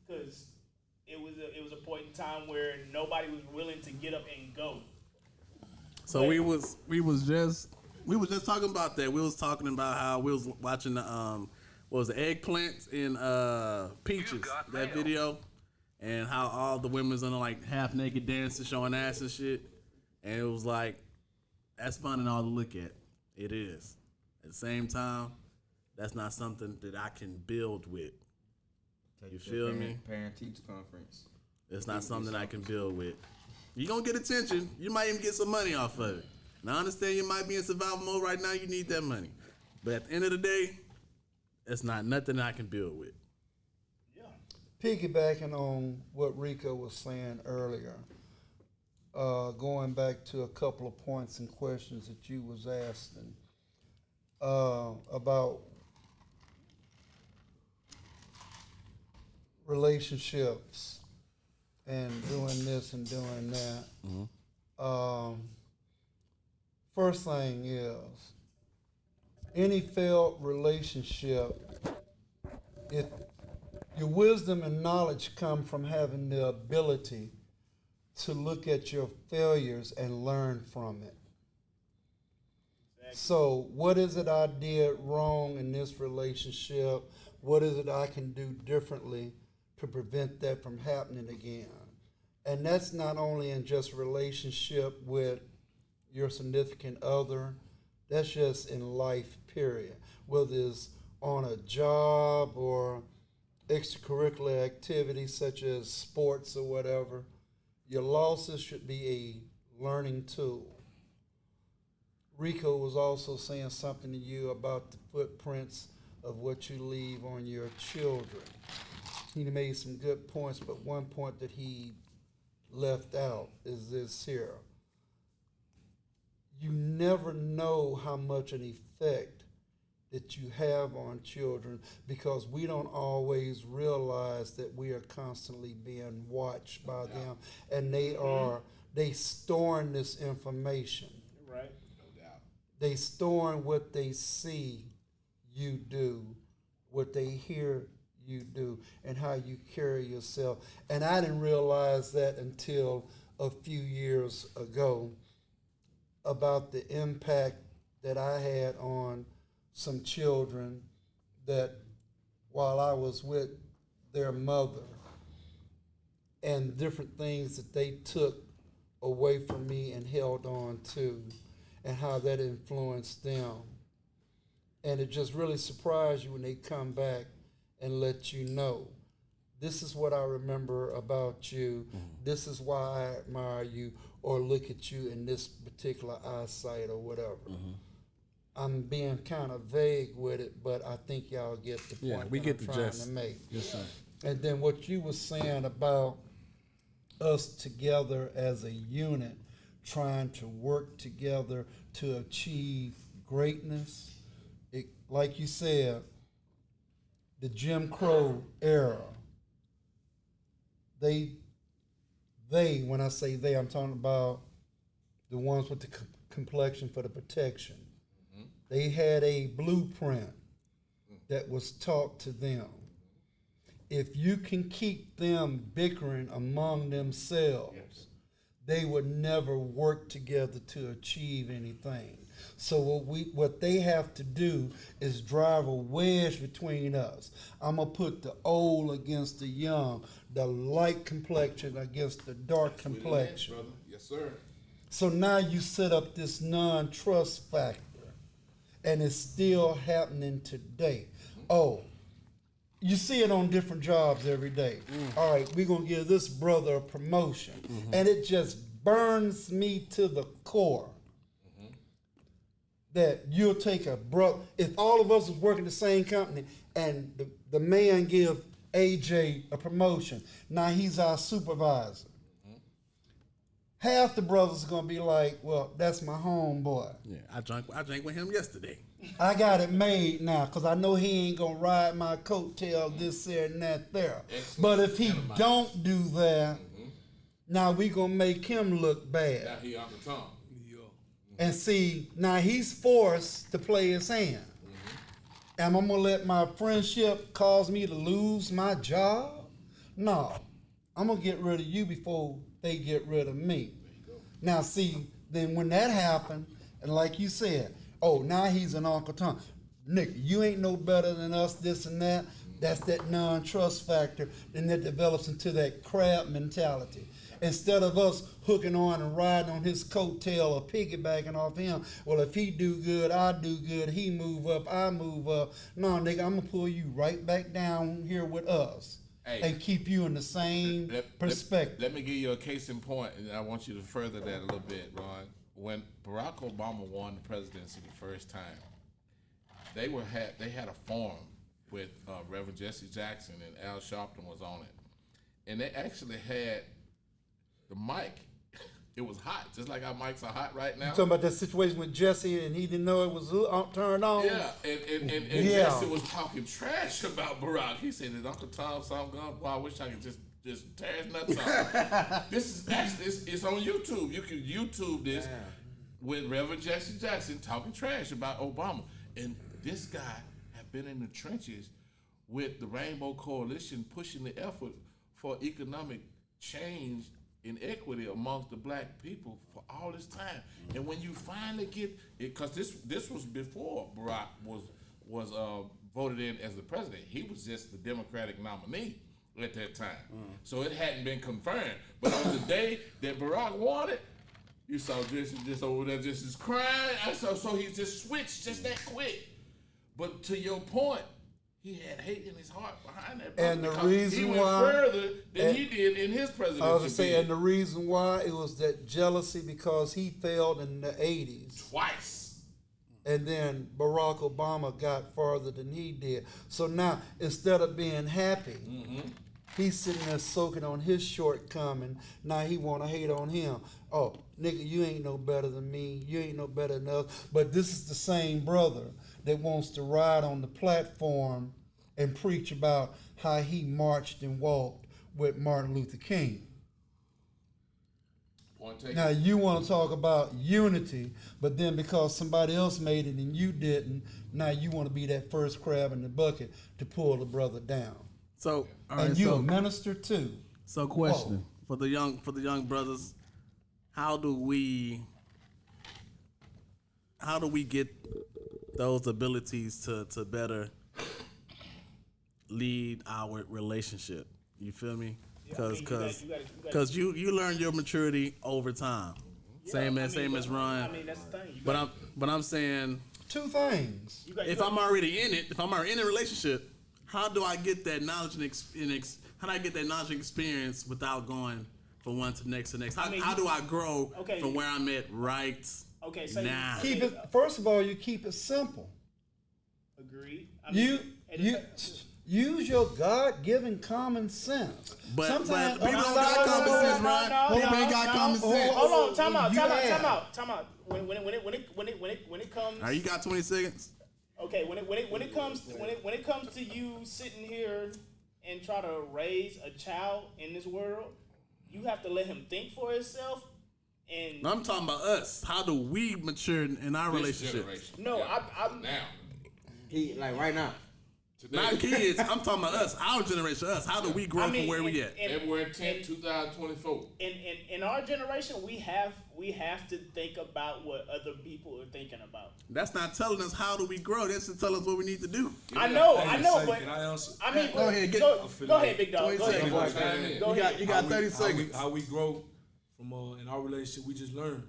because it was a point in time where nobody was willing to get up and go. So we was just talking about that. We was talking about how we was watching the what was the eggplants in Peaches, that video, and how all the women's on like half naked dancing, showing ass and shit. And it was like, that's fun and all to look at. It is. At the same time, that's not something that I can build with. You feel me? Parent-teacher conference. It's not something I can build with. You're going to get attention. You might even get some money off of it. Now, I understand you might be in survival mode right now. You need that money. But at the end of the day, it's not nothing I can build with. Yeah. Piggybacking on what Rico was saying earlier, going back to a couple of points and questions that you was asking about relationships and doing this and doing that. First thing is, any failed relationship, if your wisdom and knowledge come from having the ability to look at your failures and learn from it. So what is it I did wrong in this relationship? What is it I can do differently to prevent that from happening again? And that's not only in just relationship with your significant other, that's just in life, period. Whether it's on a job or extracurricular activities such as sports or whatever, your losses should be a learning tool. Rico was also saying something to you about the footprints of what you leave on your children. He made some good points, but one point that he left out is this here. You never know how much an effect that you have on children because we don't always realize that we are constantly being watched by them, and they storing this information. Right. They storing what they see you do, what they hear you do, and how you carry yourself. And I didn't realize that until a few years ago about the impact that I had on some children that while I was with their mother and different things that they took away from me and held on to, and how that influenced them. And it just really surprised you when they come back and let you know, this is what I remember about you, this is why I admire you, or look at you in this particular eyesight or whatever. I'm being kind of vague with it, but I think y'all get the point Yeah, we that get I'm the trying gist. to make. Yes, sir. And then what you were saying about us together as a unit, trying to work together to achieve greatness. It, like you said, the Jim Crow era, they, when I say they, I'm talking about the ones with the complexion for the protection. They had a blueprint that was taught to them. If you can keep them bickering among themselves, they would never work together to achieve anything. So what they have to do is drive a wedge between us. I'm gonna put the old against the young, the light complexion against the dark complexion. Brother. Yes, sir. So now you set up this non-trust factor, and it's still happening today. Oh, you see it on different jobs every day. All right, we're gonna give this brother a promotion, and it just burns me to the core that you'll take a brother. If all of us was working the same company, and the man give AJ a promotion. Now he's our supervisor. Half the brothers are gonna be like, well, that's my homeboy. Yeah, I drank with him yesterday. I got it made now because I know he ain't gonna ride my coattail this there and that there. But if he don't do that, now we gonna make him look bad. Now he Uncle Tom. And see, now he's forced to play his hand. Am I gonna let my friendship cause me to lose my job? No, I'm gonna get rid of you before they get rid of me. Now see, then when that happened, and like you said, oh, now he's an Uncle Tom. Nick, you ain't no better than us, this and that. That's that non-trust factor. Then that develops into that crab mentality. Instead of us hooking on and riding on his coattail or piggybacking off him, well, if he do good, I do good. He move up, I move up. No, nigga, I'm going to pull you right back down here with us. Hey, and keep you in the same perspective. Let me give you a case in point, and I want you to further that a little bit, Ron. When Barack Obama won the presidency the first time, they had a forum with Reverend Jesse Jackson, and Al Sharpton was on it, and they actually had the mic. It was hot, just like our mics are hot right now. You talking about that situation with Jesse and he didn't know it was turned on? Yeah, and Yeah. Jesse was talking trash about Barack. He said that Uncle Tom saw him going, boy, I wish I could just tear his nuts off. This is actually, it's on YouTube. You can YouTube this with Reverend Jesse Jackson talking trash about Obama. And this guy had been in the trenches with the Rainbow Coalition pushing the effort for economic change in equity amongst the black people for all this time. And when you finally get it, because this was before Barack was voted in as the president. He was just the Democratic nominee at that time. So it hadn't been confirmed. But on the day that Barack won it, you saw Jesse just over there just crying. So he just switched just that quick. But to your point, he had hate in his heart behind that. And the reason he went why further than he did in his presidency. I was gonna say, and the reason why it was that jealousy because he failed in the 80s. Twice. And then Barack Obama got farther than he did. So now, instead of being happy, he's sitting there soaking on his shortcoming. Now he want to hate on him. Oh, nigga, you ain't no better than me. You ain't no better than us. But this is the same brother that wants to ride on the platform and preach about how he marched and walked with Martin Luther King. Point taken. Now you want to talk about unity, but then because somebody else made it and you didn't, now you want to be that first crab in the bucket to pull the brother down. So, all right, And you so, a minister too. so question for the young brothers, how do we get those abilities to better lead our relationship? You feel me? Because you learn your maturity over time. Same as Ron. I mean, that's the thing. But I'm saying, Two things. if I'm already in it, if I'm already in a relationship, how do I get that knowledge how do I get that knowledge and experience without going from one to next to next? How do I grow from where I'm at right now? Keep it. First of all, you keep it simple. Agreed. You use your God-given common sense. But Sometimes people don't got common sense, Ron. People ain't got common sense. Hold on, time out. When it comes. All right, you got 20 seconds. Okay, when it comes to you sitting here and try to raise a child in this world, you have to let him think for himself. And I'm talking about us. How do we mature in our relationship? no, I'm now. He like right now. Today, Not kids. I'm talking about us. Our generation. Us. How do we grow from where we at? February 10th, 2024. In our generation, we have to think about what other people are thinking about. That's not telling us how do we grow. That's to tell us what we need to do. I know, but Can I answer? I mean, Go ahead, go ahead, big dog. 20 Go ahead. seconds. Go ahead. You got 30 seconds. How we grow from in our relationship, we just learn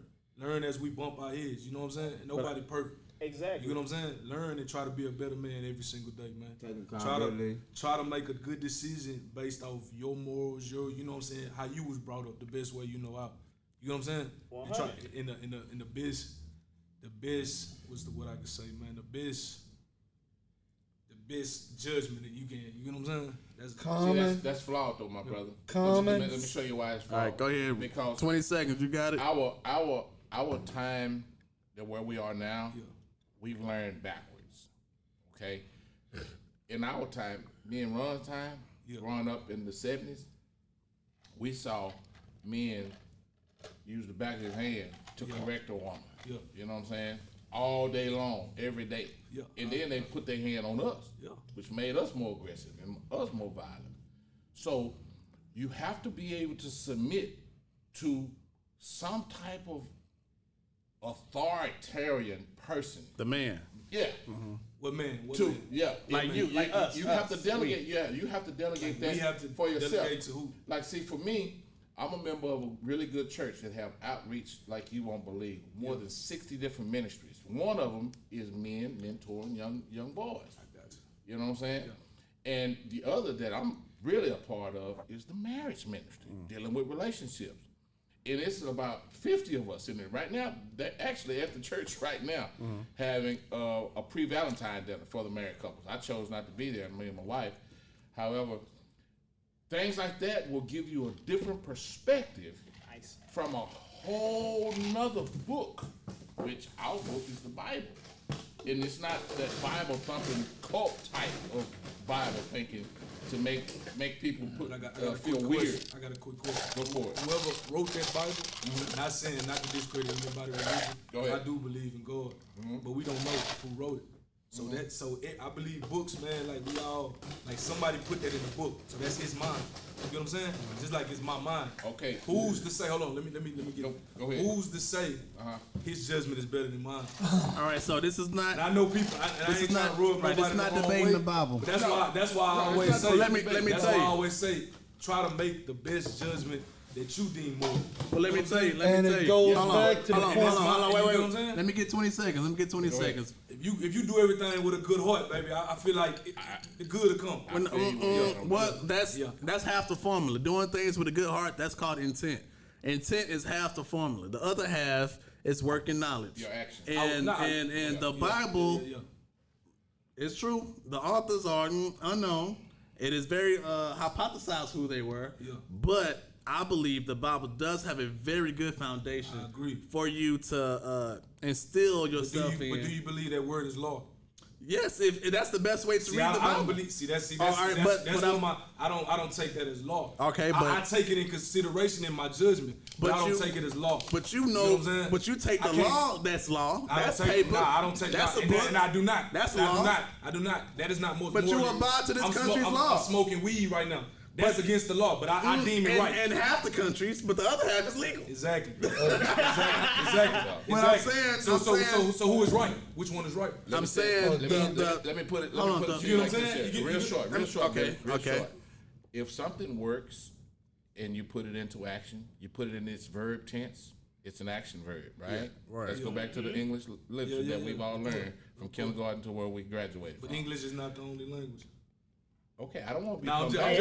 as we bump our heads. You know what I'm saying? And nobody perfect. Exactly. You know what I'm saying? Learn and try to be a better man every single day, man. Taking accountability. Try to make a good decision based off your morals, you know what I'm saying, how you was brought up the best way you know how. You know what I'm saying? You try, in the best was what I could say, man. The best judgment that you can. You know what I'm saying? That's Common. That's flawed though, my brother. Common. Let me show you why it's flawed. All right, go ahead. Because 20 seconds, you got it. our time that where we are now, Yeah. we've learned backwards. Okay? In our time, me and Ron's time, Yeah. growing up in the 70s, we saw men use the back of his hand to correct a woman. Yeah. You know what I'm saying? All day long, every day. Yeah. And then they put their hand on us, Yeah. which made us more aggressive and us more violent. So you have to be able to submit to some type of authoritarian person. The man. Yeah. what man? What To man? yeah, Like you, like us, You have to us, delegate. Yeah, you have to delegate that We have to for yourself. delegate to who? Like, see, for me, I'm a member of a really good church that have outreach like you won't believe. More than 60 different ministries. One of them is men mentoring young boys. I got you. You know what I'm saying? And the other that I'm really a part of is the marriage ministry, dealing with relationships. And it's about 50 of us in there right now. They're actually at the church right now having a pre-Valentine dinner for the married couples. I chose not to be there, me and my wife. However, things like that will give you a different perspective Nice. from a whole nother book, which our book is the Bible. And it's not that Bible thumping cult type of Bible thinking to make people But I got a feel quick weird. question. I got a quick question. Go for it. Whoever wrote that Bible, not saying not to discredit anybody religion. Go ahead. I do believe in God, but we don't know who wrote it. So I believe books, man. Like we all, like somebody put that in the book. So that's his mind. You get what I'm saying? Just like it's my mind. Okay. Who's to say? Hold on. Let me get. Go ahead. Who's to say his judgment is better than mine? All right, so this is And not. I know people. I This ain't is trying not- to rub right, this nobody is not the wrong debating way, the Bible. But that's No. why. That's why I No, it's always not say. debate. Let me That's tell why you. I always say, try to make the best judgment that you deem more. Well, let me tell you. Let And me it tell you. goes Hold on, back to the hold on, point- hold on, hold on, You wait, know what I'm wait. saying? Let me get 20 seconds. Let me get 20 Go ahead. seconds. If you do everything with a good heart, baby, I feel like the good will come. When, well, that's Yeah. half the formula. Doing things with a good heart, that's called intent. Intent is half the formula. The other half is working knowledge. Your action. And the Bible Yeah. is true. The authors are unknown. It is very hypothesized who they were. Yeah. But I believe the Bible does have a very good foundation I agree. for you to instill But do yourself in. you believe that word is law? Yes, if that's the best way to See, read the I Bible. don't believe. See, that's all right, but that's I'm- one of my. I don't take that as law. Okay, but- I take it in consideration in my judgment, but I don't take it as law. But you know know, what I'm saying? but you take I the can't- law. That's law. I That's don't take, paper. Nah, I don't take That's that, a book. and I do not. That's I law. do not. I do not. That is not most. But you moral. abide to this country's I'm law. smoking weed right now. That's against the law, but I deem it and, right. and half the countries, but the other half is legal. Exactly. Exactly. What I'm saying- So who is right? Which one is right? I'm saying Let me put it. hold on, to you know like what I'm this saying? here. You Real get- short. okay, man, real okay. short. If something works and you put it into action, you put it in its verb tense. It's an action verb, right? right. Let's go back to the English literature Yeah, that yeah. we've all learned from kindergarten to where we graduated. But from. English is not the only language. Okay, I don't want to be. Nah, I'm just- Hey,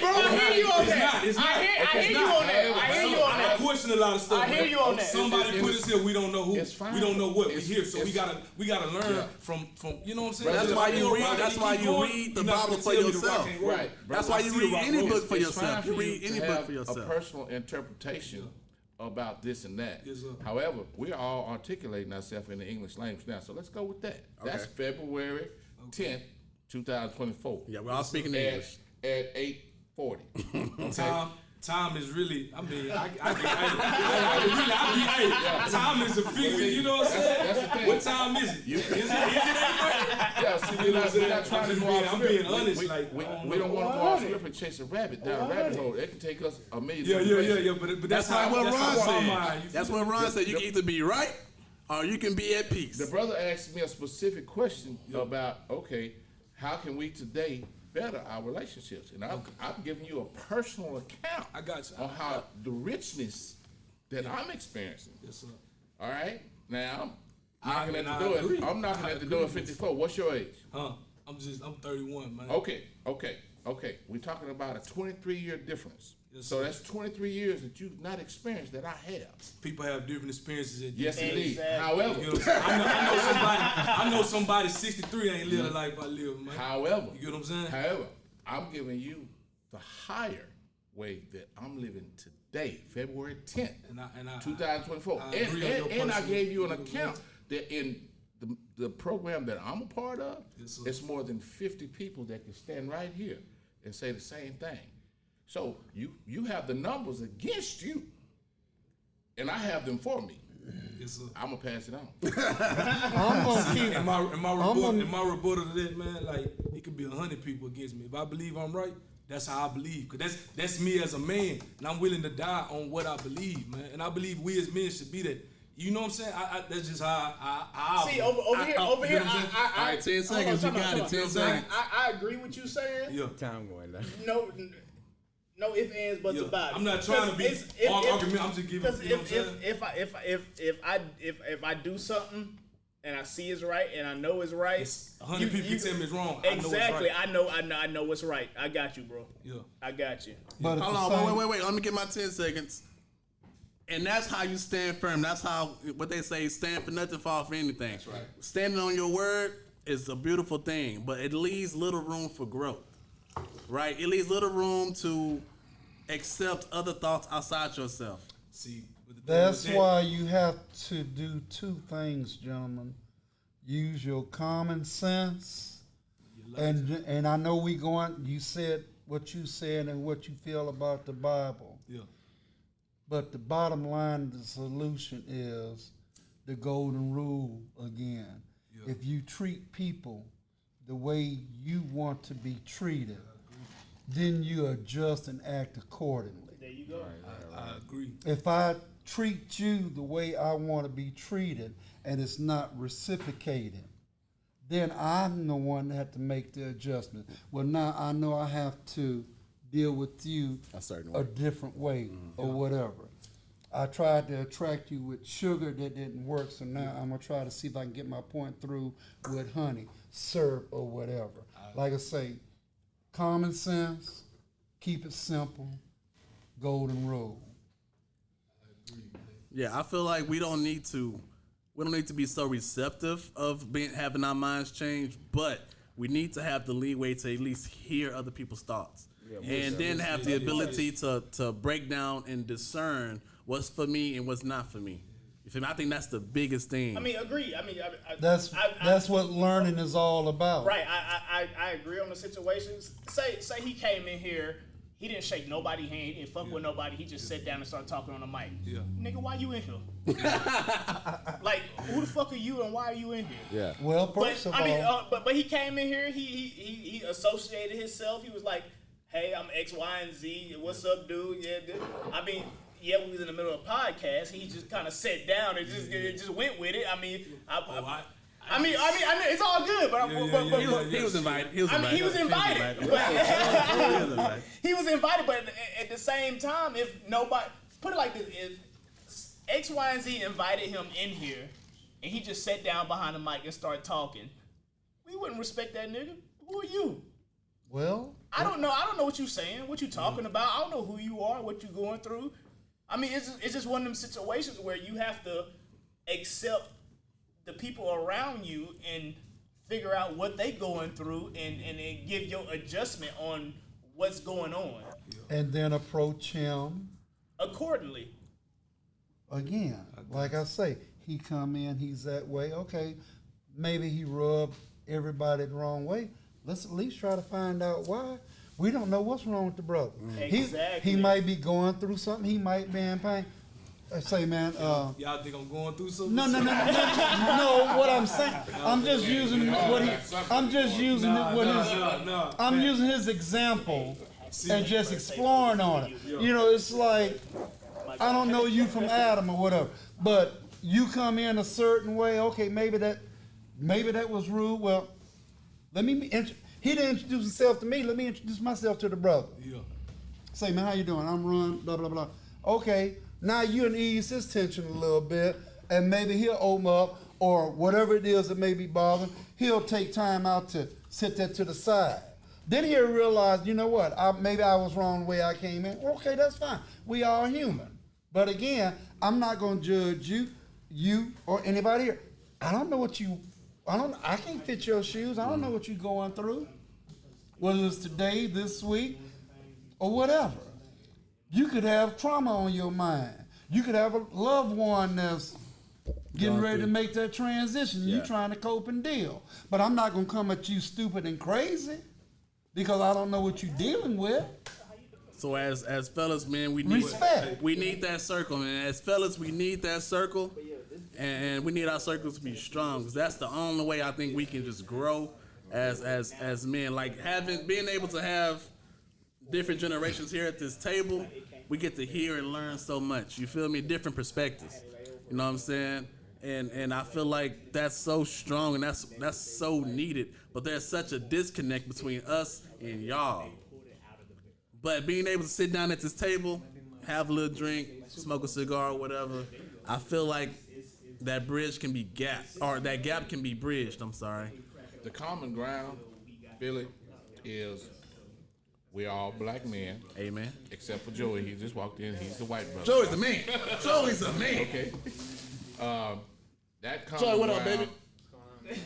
bro, I hear you on that. It's not. I hear you on that. I hear you on I that. question a lot of stuff. I hear you on that. Somebody put us here. We don't know who. It's fine. We don't know what we It's- hear. So we it's- gotta learn Yeah. from. You know what I'm saying? That's Just why like you a read. rock, That's you why keep you going, read the you're not Bible gonna for tell me the rock yourself. ain't rolling. Right. That's I why see you the read rock any rolling. book for It's yourself. fine You for read any to book have for yourself. A personal interpretation about this and that. Yes, sir. However, we're all articulating ourselves in the English language now, so let's go with that. That's February 10th, 2024. Yeah, we're all speaking at, English. at 8:40. Okay. Time is really. I mean, time is a figure. You know what I'm saying? That's the thing. What time is it? Is it 8:30? Yeah, see, we're not trying to go off I'm script. being honest. We, Like, we, I don't we don't know. want to go off script and chase a rabbit down a rabbit hole. It can take us a million. Yeah. different places. But That's how what that's Ron how said. my mind. You That's feel what me? Ron said. You can either be right or you can be at peace. The brother asked me a specific question about, okay, how can we today better our relationships? And I'm giving you a personal account I got you. on how the richness that I'm experiencing. Yes, sir. All right? Now, I'm knocking and at I the door. agree. I'm knocking I at the door at agree. 54. What's your age? Huh? I'm 31, man. Okay. We're talking about a 23-year difference. Yes, So sir. that's 23 years that you've not experienced that I have. People have different experiences. At Yes, different indeed. Exactly. However, You know what I'm saying? I know somebody 63 ain't living the life I live, man. however, You get what I'm saying? however, I'm giving you the higher way that I'm living today, February 10th, And I 2024. I agree on your And I personal- gave you an you know what I'm account that in the program that I'm a part of, Yes, sir. it's more than 50 people that can stand right here and say the same thing. So you have the numbers against you, and I have them for me. Yes, sir. I'm gonna pass it on. I'm gonna keep. In my gonna- rebuttal to that, man, like it could be 100 people against me. If I believe I'm right, that's how I believe. Cause that's me as a man, and I'm willing to die on what I believe, man. And I believe we as men should be that. You know what I'm saying? That's just how I See, over here, you know what I'm saying? All right, 10 seconds, you got it, 10 seconds. I agree with you saying. Yeah. Time going down. No ifs, ands, buts Yeah. about it. I'm not trying to be argument. I'm just giving. Because You know what I'm saying? if I do something and I see it's right and I know it's right, It's 100 people can tell me it's wrong. I know it's Exactly. right. I know what's right. I got you, bro. Yeah. I got you. But at Hold the on, same- wait. Let me get my 10 seconds. And that's how you stand firm. That's how, what they say, stand for nothing, fall for anything. That's right. Standing on your word is a beautiful thing, but it leaves little room for growth, right? It leaves little room to accept other thoughts outside yourself. See, but the thing That's with that- why you have to do two things, gentlemen. Use your common sense, and I know you said what you said and what you feel about the Bible. Yeah. But the bottom line, the solution is the golden rule again. Yeah. If you treat people the way you want to be treated, then you adjust and act accordingly. There you go. I agree. If I treat you the way I want to be treated and it's not reciprocated, then I'm the one that had to make the adjustment. Well, now I know I have to deal with you A certain a way. different way or whatever. I tried to attract you with sugar that didn't work, so now I'm gonna try to see if I can get my point through with honey, syrup, or whatever. Like I say, common sense, keep it simple, golden rule. Yeah, I feel like we don't need to be so receptive of having our minds changed, but we need to have the leeway to at least hear other people's thoughts. And then have the ability to break down and discern what's for me and what's not for me. You feel me? I think that's the biggest thing. I mean, agree. I mean, That's what learning is all about. right. I agree on the situations. Say he came in here. He didn't shake nobody's hand. He didn't fuck with nobody. He just sat down and started talking on the mic. Yeah. Nigga, why you in here? Like, who the fuck are you and why are you in here? yeah. Well, But first of I mean, all, but he came in here. He associated himself. He was like, "Hey, I'm X, Y, and Z. What's up, dude?" Yeah, dude. I mean, yeah, we was in the middle of a podcast. He just kind of sat down and just went with it. I mean, I mean, it's all good, but He was invited. He was I mean, invited. he was invited. He was invited. He was invited, but at the same time, if nobody put it like this, if X, Y, and Z invited him in here, and he just sat down behind the mic and started talking, we wouldn't respect that nigga. Who are you? well, I don't know what you saying, what you talking about. I don't know who you are, what you going through. I mean, it's just one of them situations where you have to accept the people around you and figure out what they going through and then give your adjustment on what's going on and then approach him accordingly. again. Like I say, he come in, he's that way. Okay, maybe he rubbed everybody the wrong way. Let's at least try to find out why. We don't know what's wrong with the brother. Exactly. He might be going through something. He might be in pain. I say, man, Y'all think I'm going through something? no. What I'm saying, I'm just using what he. I'm just using what his. I'm using his example and just exploring on it. You know, it's like I don't know you from Adam or whatever, but you come in a certain way. Okay, maybe that was rude. Well, let me. He didn't introduce himself to me. Let me introduce myself to the brother. Yeah. Say, man, how you doing? I'm Ron. Blah blah blah. Okay, now you can ease his tension a little bit, and maybe he'll open up, or whatever it is that may be bothering. He'll take time out to sit that to the side. Then he'll realize, you know what? Maybe I was wrong the way I came in. Okay, that's fine. We are human. But again, I'm not going to judge you, or anybody here. I don't know what you. I can't fit your shoes. I don't know what you're going through. Whether it's today, this week, or whatever. You could have trauma on your mind. You could have a loved one that's getting ready to make that transition. You trying to cope and deal. But I'm not going to come at you stupid and crazy because I don't know what you're dealing with. So as fellas, man, we need Respect. We need that circle, man. As fellas, we need that circle, and we need our circles to be strong. Cause that's the only way I think we can just grow as men. Like being able to have different generations here at this table, we get to hear and learn so much. You feel me? Different perspectives. You know what I'm saying? And I feel like that's so strong and that's so needed. But there's such a disconnect between us and y'all. But being able to sit down at this table, have a little drink, smoke a cigar or whatever, I feel like that bridge can be that gap can be bridged, I'm sorry. The common ground, Billy, is we're all black men. Amen. Except for Joey. He just walked in. He's the white brother. Joey's the man. Joey's the man. Okay. That common Joey, what up, ground baby?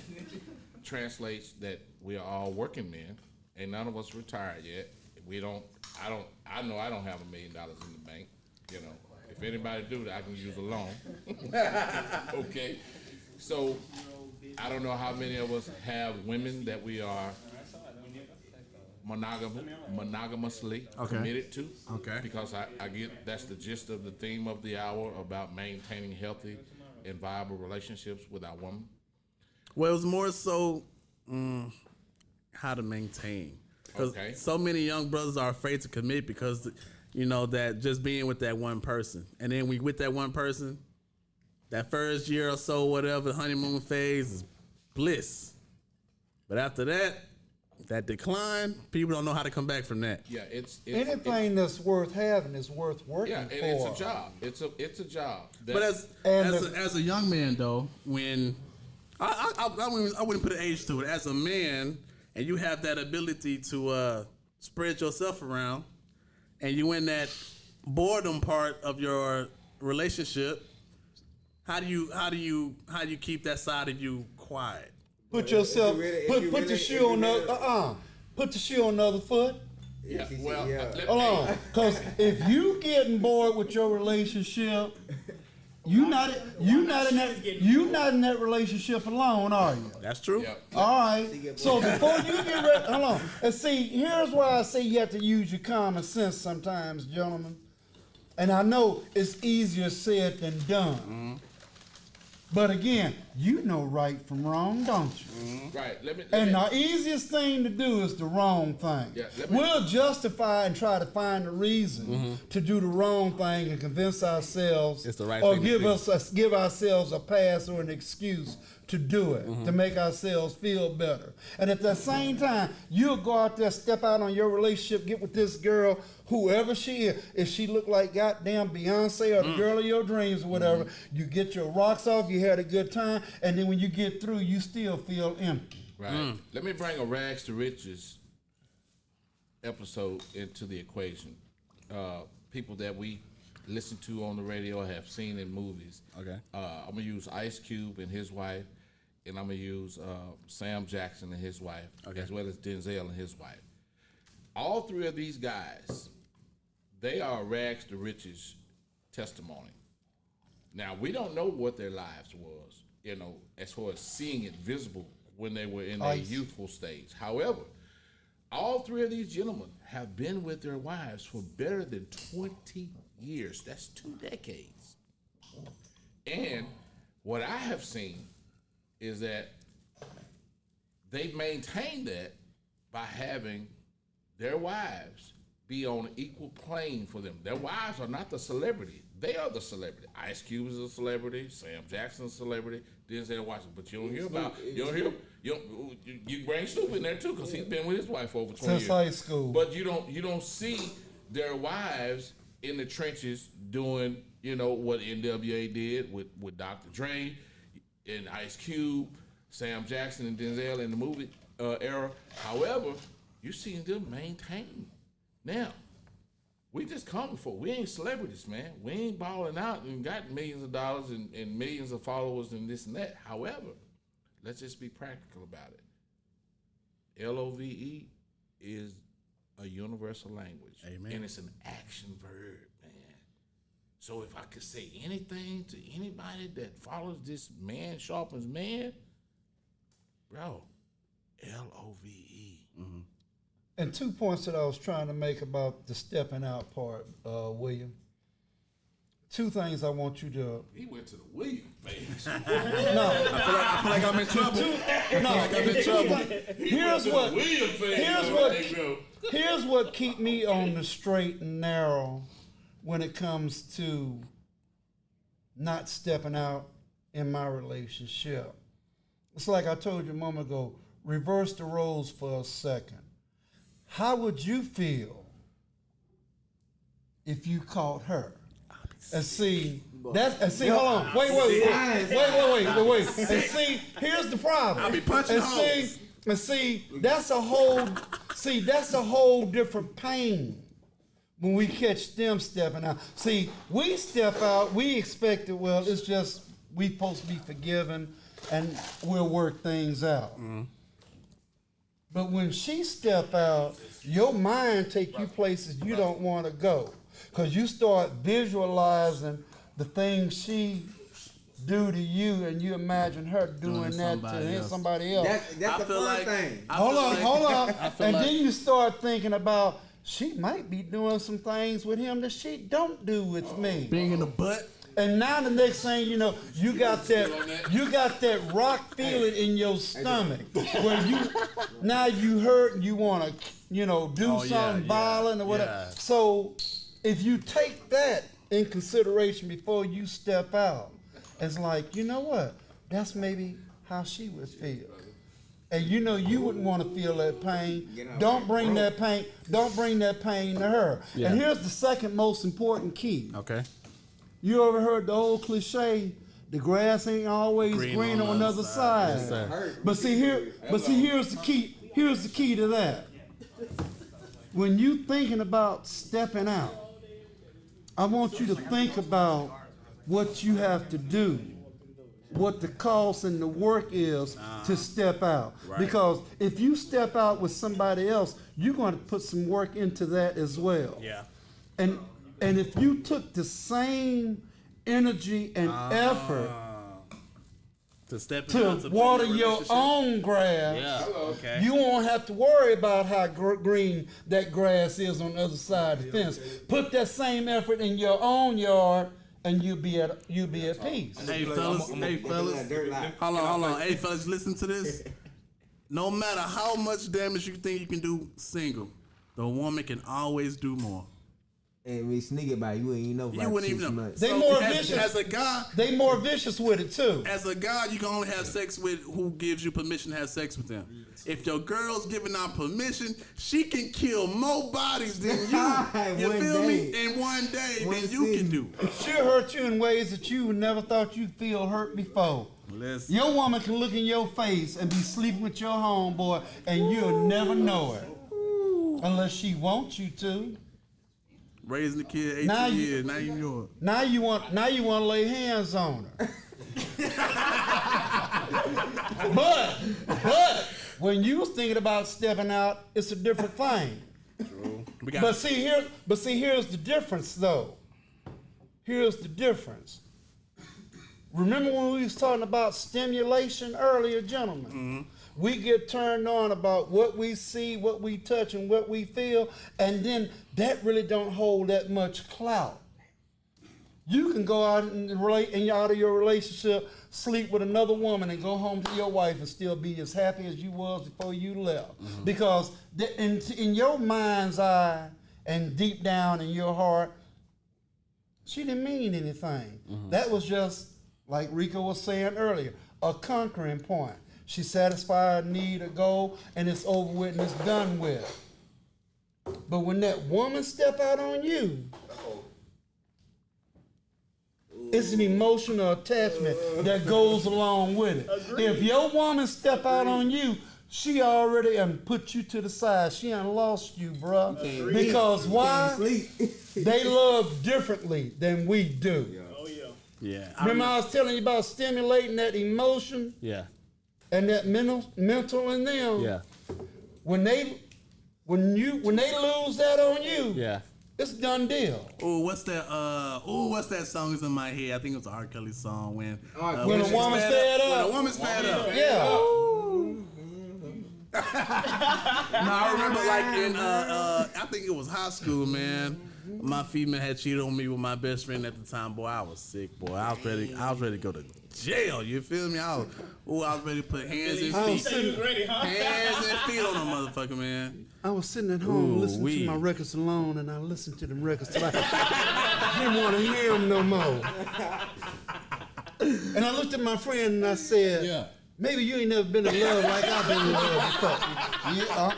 translates that we are all working men, and none of us retired yet. I know I don't have $1 million in the bank. You know, if anybody do that, I can use a loan. Okay. So I don't know how many of us have women that we are monogamously committed to. Okay. Because I get that's the gist of the theme of the hour about maintaining healthy and viable relationships with our woman. Well, it was more so how to maintain. Because so many young brothers are afraid to commit because, you know, that just being with that one person. And then we with that one person, that first year or so, whatever, the honeymoon phase is bliss. But after that decline, people don't know how to come back from that. Yeah, it's Anything that's worth having is worth working for. Yeah, and it's a job. It's a job. But as a young man though, when I wouldn't put an age to it. As a man, and you have that ability to spread yourself around, and you in that boredom part of your relationship, how do you keep that side of you quiet? Put yourself, put the shoe on put the shoe on the other foot. Yeah, well, Hold on, because if you getting bored with your relationship, you not in that relationship alone, are you? That's true. Yeah. All right. So before you get ready, hold on. And see, here's why I say you have to use your common sense sometimes, gentlemen. And I know it's easier said than done. Mm-hmm. But again, you know right from wrong, don't you? Mm-hmm. Right. And the easiest thing to do is the wrong thing. Yeah, We'll justify and try to find a reason to do the wrong thing and convince ourselves, It's the right or thing to give ourselves a pass or an excuse to do it, to make ourselves feel better. And at the same time, you'll go out there, step out on your relationship, get with this girl, whoever she is. If she look like goddamn Beyonce or the girl of your dreams or whatever, you get your rocks off, you had a good time, and then when you get through, you still feel empty. Right. Let me bring a rags to riches episode into the equation. People that we listen to on the radio or have seen in movies. Okay. I'm gonna use Ice Cube and his wife, and I'm gonna use Sam Jackson and his wife, as well as Denzel and his wife. All three of these guys, they are rags to riches testimony. Now, we don't know what their lives was, you know, as far as seeing it visible when they were in their youthful stage. However, all three of these gentlemen have been with their wives for better than 20 years. That's 2 decades. And what I have seen is that they've maintained that by having their wives be on an equal plane for them. Their wives are not the celebrity. They are the celebrity. Ice Cube is a celebrity. Sam Jackson's a celebrity. Denzel Washington. But you don't hear about, you bring Snoop in there too, because he's been with his wife for over 20 years. Since high school. But you don't see their wives in the trenches doing, you know, what NWA did with Dr. Dre and Ice Cube, Sam Jackson and Denzel in the movie era. However, you seen them maintain. Now, we just come before. We ain't celebrities, man. We ain't balling out and got millions of dollars and millions of followers and this and that. However, let's just be practical about it. LOVE is a universal language. Amen. And it's an action verb, man. So if I could say anything to anybody that follows this man sharpens man, bro, LOVE. Mm-hmm. And 2 points that I was trying to make about the stepping out part, William. 2 things I want you to. He went to the William phase. No, I feel like I'm in trouble. Here's what keep me on the straight and narrow when it comes to not stepping out in my relationship. It's like I told you a moment ago, reverse the roles for a second. How would you feel if you caught her? And see, hold on. Wait. And see, here's the problem. I'll be punching holes. And see, that's a whole different pain when we catch them stepping out. See, we step out, we expect it, well, it's just we supposed to be forgiven and we'll work things out. Mm-hmm. But when she step out, your mind take you places you don't want to go. Because you start visualizing the things she do to you, and you imagine her doing that to somebody else. That's the first thing. Hold on. And then you start thinking about, she might be doing some things with him that she don't do with me. Being in the butt. And now the next thing you know, you got that rock feeling in your stomach where you hurt and you want to, do something violent or whatever. Yeah. So if you take that in consideration before you step out, it's like, you know what? That's maybe how she would feel. And you wouldn't want to feel that pain. Don't bring that pain to her. Yeah. And here's the second most important key. Okay. You ever heard the old cliche, the grass ain't always green on the other side. Yes, but see here's the key. Here's the key to that. When you thinking about stepping out, I want you to think about what you have to do, what the cost and the work is to step out. Right. Because if you step out with somebody else, you're going to put some work into that as well. Yeah. And if you took the same energy and effort to water your own grass, you won't have to worry about how green that grass is on the other side of the fence. Put that same effort in your own yard, and you'll be at peace. Hey fellas, hold on. Hey fellas, listen to this. No matter how much damage you think you can do single, the woman can always do more. And we sneak it by you ain't know. You wouldn't even know. They more vicious. As a guy, they more vicious with it too. As a guy, you can only have sex with who gives you permission to have sex with them. If your girl's giving out permission, she can kill more bodies than you. You feel me? In one day than you can do. She'll hurt you in ways that you never thought you'd feel hurt before. Listen. Your woman can look in your face and be sleeping with your homeboy, and you'll never know it unless she wants you to. Raising the kid 18 years, now you know it. Now you want to lay hands on her. but when you was thinking about stepping out, it's a different thing. True. But see, here's the difference though. Here's the difference. Remember when we was talking about stimulation earlier, gentlemen? Mm-hmm. We get turned on about what we see, what we touch, and what we feel, and then that really don't hold that much clout. You can go out and out of your relationship, sleep with another woman, and go home to your wife and still be as happy as you was before you left. Mm-hmm. Because in your mind's eye and deep down in your heart, she didn't mean anything. Mm-hmm. That was just, like Rico was saying earlier, a conquering point. She satisfied her need, a goal, and it's over with and it's done with. But when that woman step out on you, it's an emotional attachment that goes along with it. Agreed. If your woman step out on you, she already put you to the side. She done lost you, bruh. Because why? They love differently than we do. Oh yeah. Yeah. Remember I was telling you about stimulating that emotion Yeah. and that mental in them. Yeah. When they lose that on you, Yeah. it's a done deal. Oh, what's that song is in my head? I think it was an R. Kelly song when When a she's woman's fed up. When a woman's fed up. Yeah. No, I remember like in I think it was high school, man. My female had cheated on me with my best friend at the time. Boy, I was sick, boy. I was ready to go to jail. You feel me? I was ready to put hands and feet. So you was ready, huh? Hands and feet on them motherfucker, man. I was sitting at home listening Ooh-wee. to my records alone, and I listened to them records till I didn't want to hear them no more. And I looked at my friend and I said, maybe you ain't never been in love like I've been in love before. Yeah,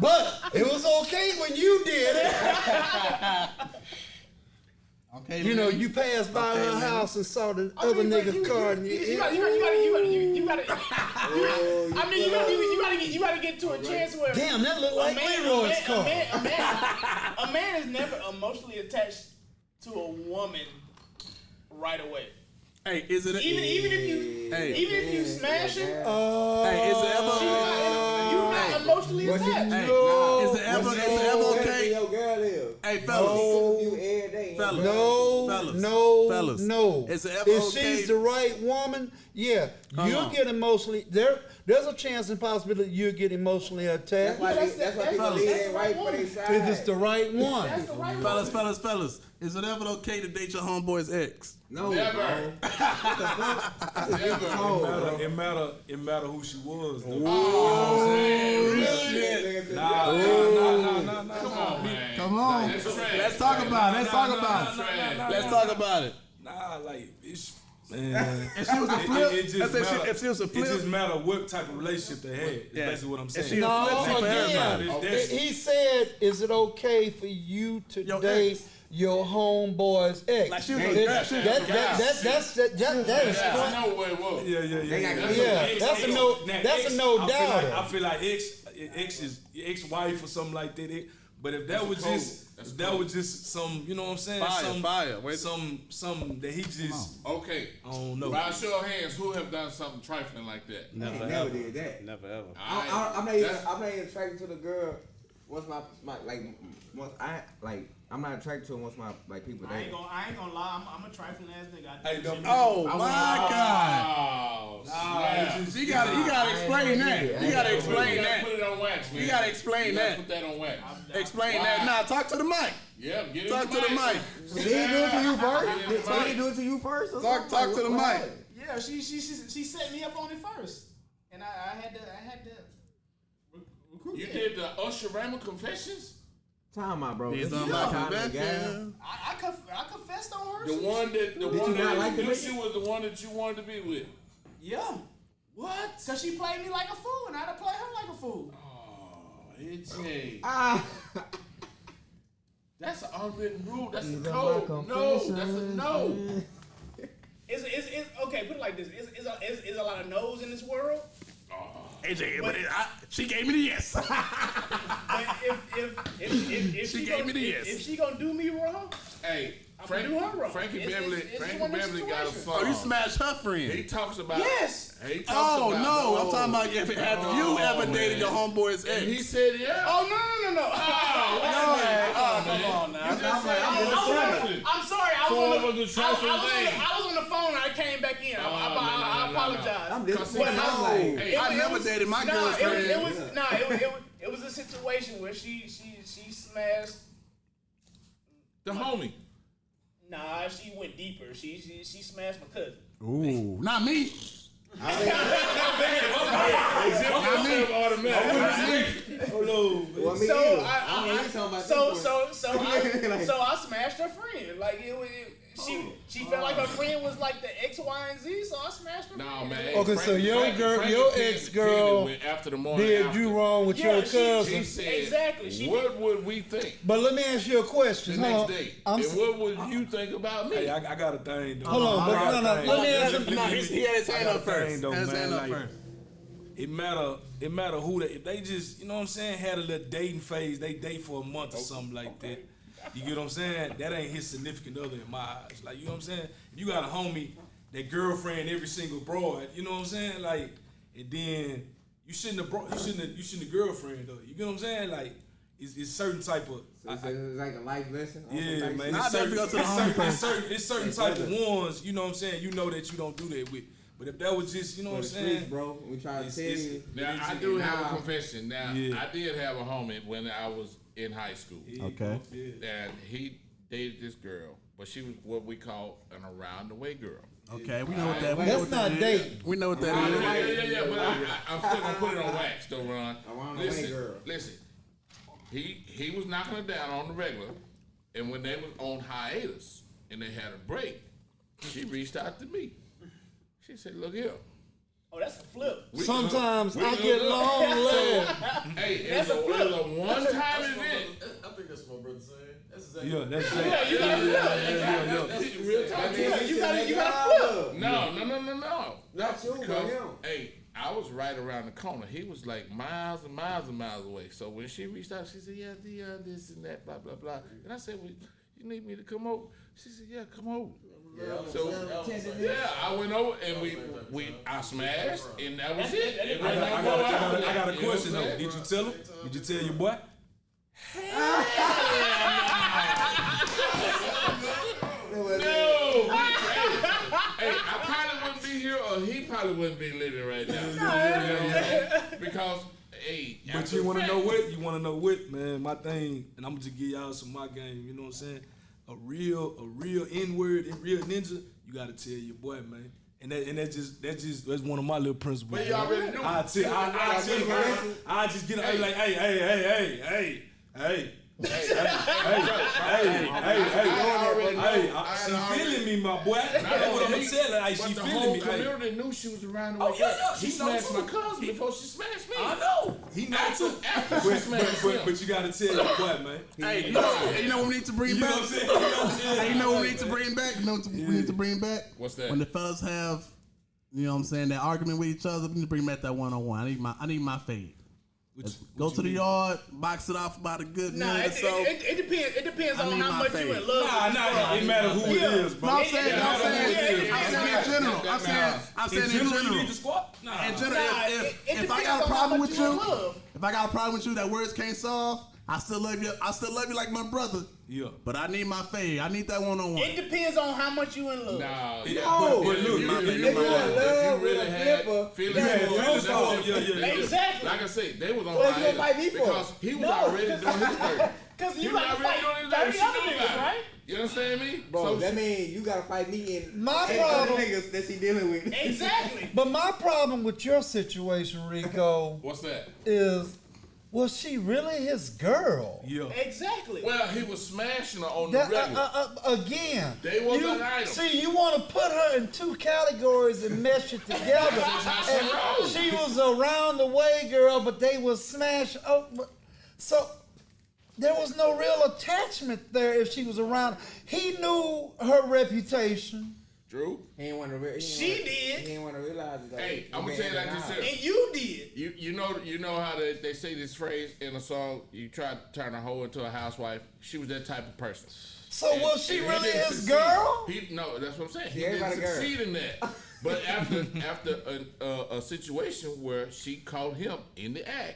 but it was okay when you did it. Okay, You know, man. you passed by her house and saw the other nigga's car, and You gotta get to a chance where damn, that looked like Leroy's car. A man is never emotionally attached to a woman right away. Hey, is it Even if you smash her, hey, is it ever you're not emotionally attached. Hey, is it ever okay? Your girl is. Hey, fellas. You every day. Fellas. No. Is it ever If okay? she's the right woman, yeah, you'll get emotionally. There's a chance and possibility you'll get emotionally attached That's why people leave their wife for their side. if it's the right one. Fellas. Is it ever okay to date your homeboy's ex? No, Never. It matter who she was. Though. Shit. Nah. Come on, man. Come on. Let's talk about it. Let's talk about it. Nah, like it's man. If she was a flip, It just let's say matter. if she was a It flip, just matter what type of relationship they had. Is Yeah. basically what I'm If saying. she a No, flip, she for everybody. That's- He said, "Is it okay for you to Your date ex. your homeboy's ex?" Like she was a It's- girl, she was a girl. that is I know where it was. Yeah. that's a no. That's a no doubt. I feel like ex-wife or something like that. But if that was just some, you know what I'm saying? Fire. Wait. Some that he just, Okay. I don't know. By a show of hands, who have done something trifling like that? never did that. Never ever. I'm not even attracted to the girl. Once my I'm not attracted to her once my people I date. ain't gonna lie. I'm a trifling ass nigga. Hey, don't- Oh my God! Oh, snap. You gotta explain that. You gotta explain You gotta that. put it on wax, man. You gotta explain You gotta that. Put that on wax. Explain that. Nah, talk to the mic. Yeah, get it. Talk to the mic. Did he do it to you first? Did he do it to you first? or Talk something? to the What mic. happened? Yeah, she set me up on it first, and I had to recruit. You did the Usher Raymond confessions? Time out, bro. These This on is my time to convention. I confessed on her. The one that you not like the you nigga? was the one that you wanted to be with. Yeah. What? Cause she played me like a fool, and I had to play her like a fool. Oh, AJ. Ah. That's an unwritten rule. That's a These are code. my No, that's a no. It's okay. Put it like this: is a lot of no's in this world. AJ, but she gave me the yes. But if She gave me the yes. If she gonna do me wrong, Hey, I'ma do her wrong. Frankie It's Beverly one of them got a situations. song. Oh, you smashed her friend. He talks about. Yes. He talks Oh about, no, I'm talking about have you ever man. dated your homeboy's And he ex? said, yeah. Oh no. Oh, come on now. I'm sorry. I was on the phone and I came back in. I apologize. I'm disappointed. But I'm no. like, I never dated my girlfriend. It was a situation where she smashed. The homie. Nah, she went deeper. She smashed my cousin. Ooh, not me. well, me So either. I smashed her friend. Like she felt like her friend was like the X, Y, and Z. So I smashed her. Nah, friend. man. Okay, so your ex-girl ex-girl after the morning did after. you wrong with your she cousin. said, Exactly, she what would we think But let me ask you a question. the Hold next on. day? I'm And what would you think about me? Hey, I got a thing. Though. Hold on, but no. Let me ask him. No, he had his hand up first. Though, Had his hand man, up like, first. it matter who they, if they just, you know what I'm saying, had a little dating phase, they date for a month or something like that. You get what I'm saying? That ain't his significant other in my eyes. Like, you know what I'm saying? If you got a homie, that girlfriend every single broad, you know what I'm saying? Like, and then you shouldn't have girlfriend though. You get what I'm saying? Like, it's certain type of. So it's like a life lesson. Yeah, man. Nah, definitely go to the homie first. It's certain type of ones, you know what I'm saying, you know that you don't do that with. But if that was just, you know what I'm saying, bro, we try to tell you. Now I do have a confession. Now I did have a homie when I was in high school. Okay. And he dated this girl, but she was what we call an around the way girl. Okay, we know what that. That's not dating. We know what that is. Yeah. But I'm still gonna put it on wax, though, Ron. Around the way girl. Listen. He was knocking her down on the regular, and when they was on hiatus and they had a break, she reached out to me. She said, "Look here." Oh, that's a flip. Sometimes I get long legs. Hey, it was a one-time event. I think that's what my brother saying. That's exactly. yeah, that's Yeah, you gotta flip. Real talk. You gotta flip. No. Not you, but him. Hey, I was right around the corner. He was like miles and miles and miles away. So when she reached out, she said, "Yeah, Dion, this and that, blah blah blah." And I said, "Well, you need me to come over?" She said, "Yeah, come over." So I went over and I smashed and that was it. I got a question though. Did you tell him? Did you tell your boy? No. Hey, I probably wouldn't be here, or he probably wouldn't be living right now. Because, hey, But you want to know what? You want to know what, man? My thing, and I'm gonna just give y'all some of my game. You know what I'm saying? A real N-word, a real ninja. You gotta tell your boy, man. And that's one of my little principles. But you already knew. I just get like, hey. She feeling me, my boy. That's what I'm telling her. She the feeling whole me. community knew she was around the way. She she smashed know my too. cousin before she smashed me. I know. He know too. After she smashed him. But you gotta tell your boy, man. Hey, you know what we need to bring You know back? what I'm saying? You know what I'm saying? Hey, you know what we need to bring back? You know what we need to bring back? What's that? When the fellas have, you know what I'm saying, that argument with each other, we need to bring back that one-on-one. I need my fade. Go to the yard, box it off about a good minute or so. It depends. It depends I on need how my much fade. you in love. Nah, it matter who it is, bro. No, I'm saying Yeah, in general. I'm saying in you general. need to squat? Nah. In general, if I depends got a on how problem much with you in you, love. if I got a problem with you that words can't solve, I still love you. I still love you like my brother. Yeah. But I need my fade. I need that one-on-one. It depends on how much you in love. No, But look, if you really had feelings for Exactly. like I say, they was on What you gonna fight hiatus me for? because he was already doing his thing. Because He you was got to already fight doing his 30 thing. other She knew niggas, about it. right? You understand me? Bro, that means you gotta fight me and My and problem- other niggas that she dealing with. Exactly. But my problem with your situation, Rico, What's that? is was she really his girl? Yeah. Exactly. Well, he was smashing her on the That, regular. again, They was you, an item. see, you want to put her in two categories and mesh it together. That's how she And rolls. she was around the way girl, but they was smash. Oh, so there was no real attachment there if she was around. He knew her reputation. Drew, He ain't want to. She did. He didn't want to realize it. hey, I'm gonna tell you like this here. And you did. You know how they say this phrase in a song. You try to turn a hoe into a housewife. She was that type of person. So And- was she and he really didn't his succeed. girl? No, that's what I'm saying. He everybody didn't girl. succeed in that. But after a situation where she caught him in the act,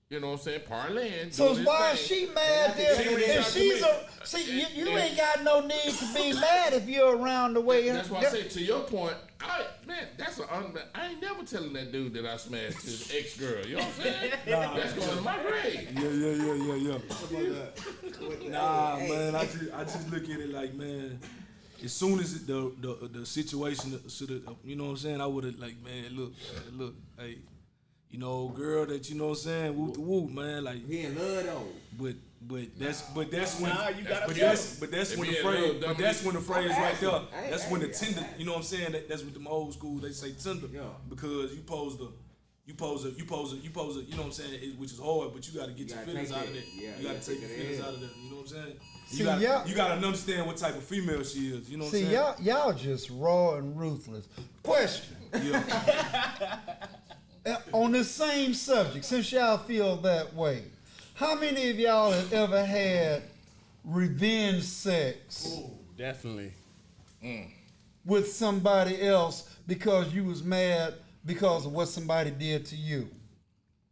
you know what I'm saying, parlaying. So doing his why is thing. she mad then? She reached out If to she's me. a see, you ain't got no need to be mad if you're around the way. That's why I say to your point, I ain't never telling that dude that I smashed his ex girl. You know what I'm saying? That's going to my grave. Yeah. Nah, man, I just look at it like, man, as soon as the situation should have, you know what I'm saying, I would have like, man, look, hey, you know, girl that, you know what I'm saying, whoop the whoop, man, like, He in love though. but that's when Nah, you gotta but tell that's If when he the had phrase little dumb that's when the phrase right there. I That's when the ain't- tender, you know what I'm saying? That's what them old school they say tender. Yeah. Because you pose a, you know what I'm saying, which is hard, but you gotta get You your gotta feelings take out of it. that. Yeah, You gotta take your take it feelings in. out of that. You know what I'm saying? See, yeah. You gotta understand what type of female she is. You know what I'm See, saying? y'all just raw and ruthless. Question: Yeah. on the same subject, since y'all feel that way, how many of y'all have ever had revenge sex Definitely. with somebody else because you was mad because of what somebody did to you?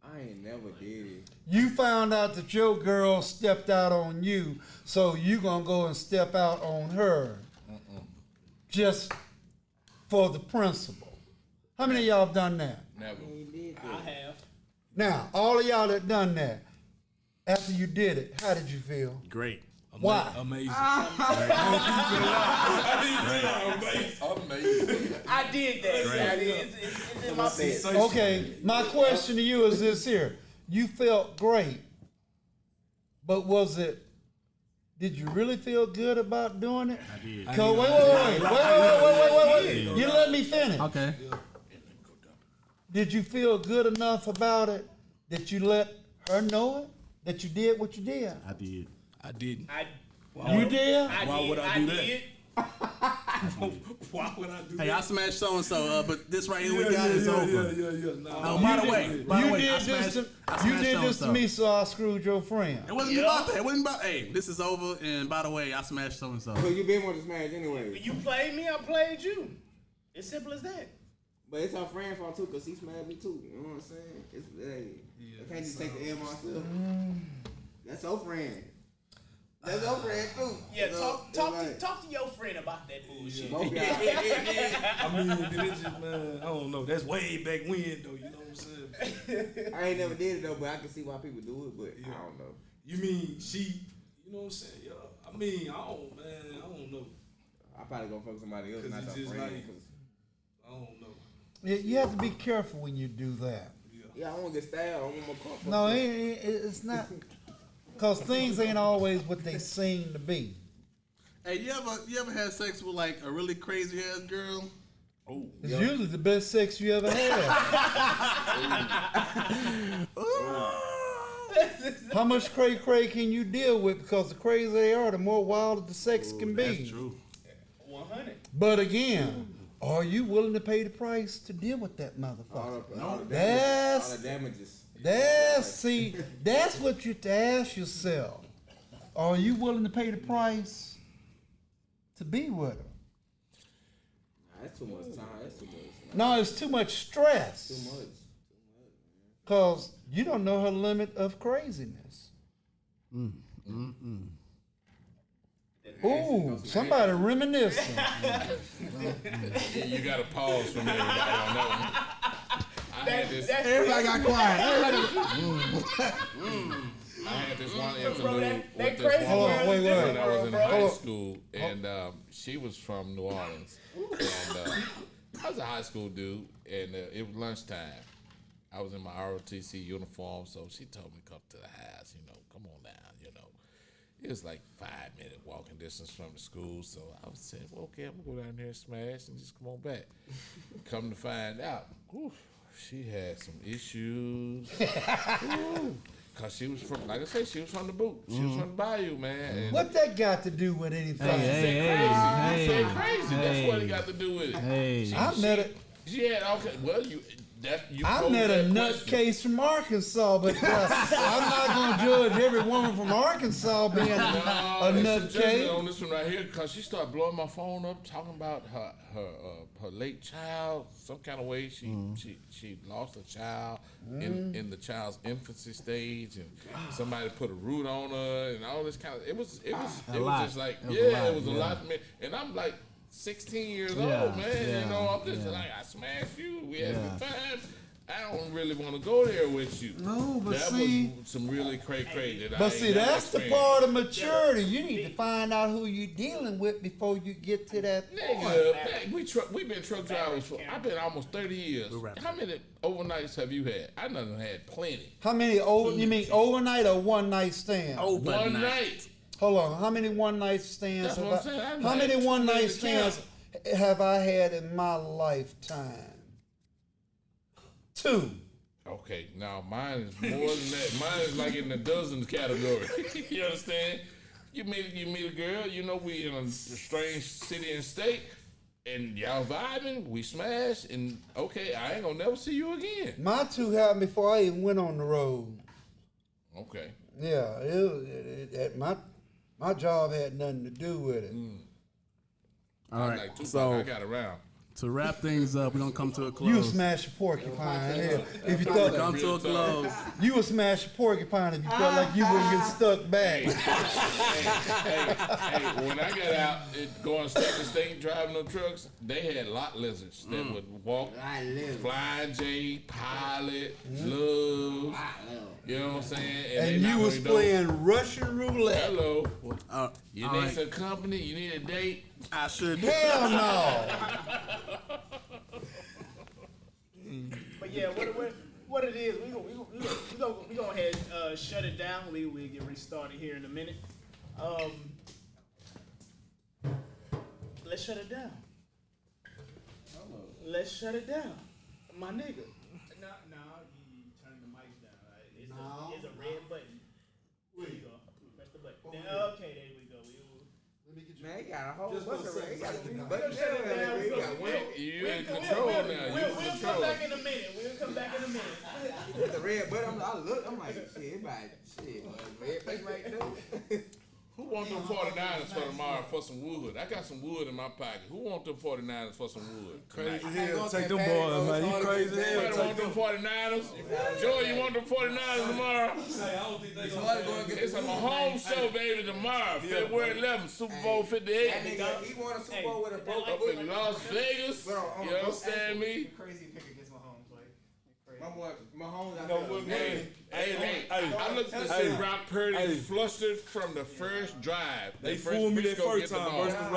I ain't never did it. You found out that your girl stepped out on you, so you gonna go and step out on her just for the principle. How many of y'all have done that? Never. I have. Now, all of y'all that done that, after you did it, how did you feel? Great. Why? Amazing. Amazing. I did that. It's in my face. Okay, my question to you is this here. You felt great, but did you really feel good about doing it? I did. Wait. You let me finish. Okay. Did you feel good enough about it that you let her know it? That you did what you did? I did. I didn't. You did? Why would I do that? Did. Why would I do Hey, that? I smashed so and so, but this right here we got is over. Yeah. Nah. Oh, by the way, You I did this smashed to so-and-so. me, so I screwed your friend. It wasn't about that. It wasn't about. Hey, this is over. And by the way, I smashed so and so. So you been with the smash anyway. When you played me, I played you. It's simple as that. But it's her friend fault too, cause he smashed me too. You know what I'm saying? It's I can't just take the L myself. That's her friend. That's her friend too. Yeah, So, talk to your friend about that bullshit. both y'all. I mean, it's just, man, I don't know. That's way back when, though. You know what I'm saying? I ain't never did it though, but I can see why people do it. But I don't know. You mean she? You know what I'm saying? Yeah. I mean, I don't know. I probably gonna fuck somebody else, 'Cause not it's your just friend. like- 'Cause- I don't know. You have to be careful when you do that. yeah, I want to get stabbed. I want my car. No, it's not. Because things ain't always what they seem to be. Hey, you ever had sex with like a really crazy ass girl? It's usually the best sex you ever had. How much cray can you deal with? Because the crazier they are, the more wild the sex can be. That's true. 100. But again, are you willing to pay the price to deal with that motherfucker? all the That's damages. that's what you have to ask yourself. Are you willing to pay the price to be with her? That's too much time. That's too much. No, it's too much stress. Too much. Because you don't know her limit of craziness. Ooh, somebody reminiscing. You got to pause for me on that one. I had this. Everybody got quiet. I had this one Bro, interlude that with this crazy woman Hold on, wait. when I was in bro. high school, and she was from New Orleans, and I was a high school dude, and it was lunchtime. I was in my ROTC uniform, so she told me to come to the house. Come on down. It was like 5-minute walking distance from the school, so I was saying, well, okay, I'm gonna go down there and smash and just come on back. Come to find out, she had some issues. Cause she was from, like I said, she was from the boot. She was from the bayou, man. And What that got to do with anything? crazy. That's what it got to do with it. I met it. She had okay. Well, you I met a nutcase from Arkansas, but I'm not going to judge every woman from Arkansas being a nutcase. on this one right here, cause she started blowing my phone up, talking about her late child. Some kind of way she lost a child in the child's infancy stage, and somebody put a root on her, and all this kind of. It was just like it was a lot, man. And I'm like 16 years old, man. I'm just like, I smashed you. We had a good time. I don't really want to go there with you. No, but that see, was some really cray that I but ain't see, never that's the experienced. part of maturity. You need to find out who you're dealing with before you get to that point. Nigga, we've been truck drivers for. I've been almost 30 years. How many overnights have you had? I done had plenty. How many? You mean overnight or one night stand? One night. Hold on. How many one night stands? That's what I'm saying. How many had one night plenty to stands count. have I had in my lifetime? 2. Okay, now mine is more than that. Mine is like in the dozens category. You understand? You meet a girl. We in a strange city and state. and y'all vibing, we smash, and okay, I ain't gonna never see you again. My two happened before I even went on the road. Okay. Yeah, my job had nothing to do with it. All I right, like Tupac, so I got around. to wrap things up, we're gonna come to a close. You smash a porcupine. Yeah. If you thought Come to a close. you would smash a porcupine if you felt like you wouldn't get stuck back. Hey, when I got out going state to state driving them trucks, they had lot lizards that would walk, Flying J, Pilot, Love, you know what I'm saying? And they you not was gonna know, playing Russian roulette. hello, you all need right. some company, you need a date. I should. Hell no. But yeah, what it is, we go ahead and shut it down. We get restarted here in a minute. Let's shut it down. Let's shut it down, my nigga. No, you turn the mic down. Right? It's a red button. There you go. Press the button. Okay, there we go. Man, he got a whole bunch of You in control now, you in We'll control. come back in a minute. the red button. I'm like, shit, red face right there. Who want them 49ers for tomorrow for some wood? I got some wood in my pocket. Who want them 49ers for some wood? Crazy tonight? hell, take them boys, man. You crazy hell. Anybody want them 49ers? Joy, you want them 49ers tomorrow? It's a home show, baby, tomorrow, February 11th, Super Bowl 58. That nigga, he won a Super Bowl with a broke Up in Las Vegas. You understand me? Crazy pick against Mahomes, like. My boy, Mahomes. Hey, I looked at this Brock Purdy flustered from the first drive. They The first fooled me pitch that go first get the time ball. versus the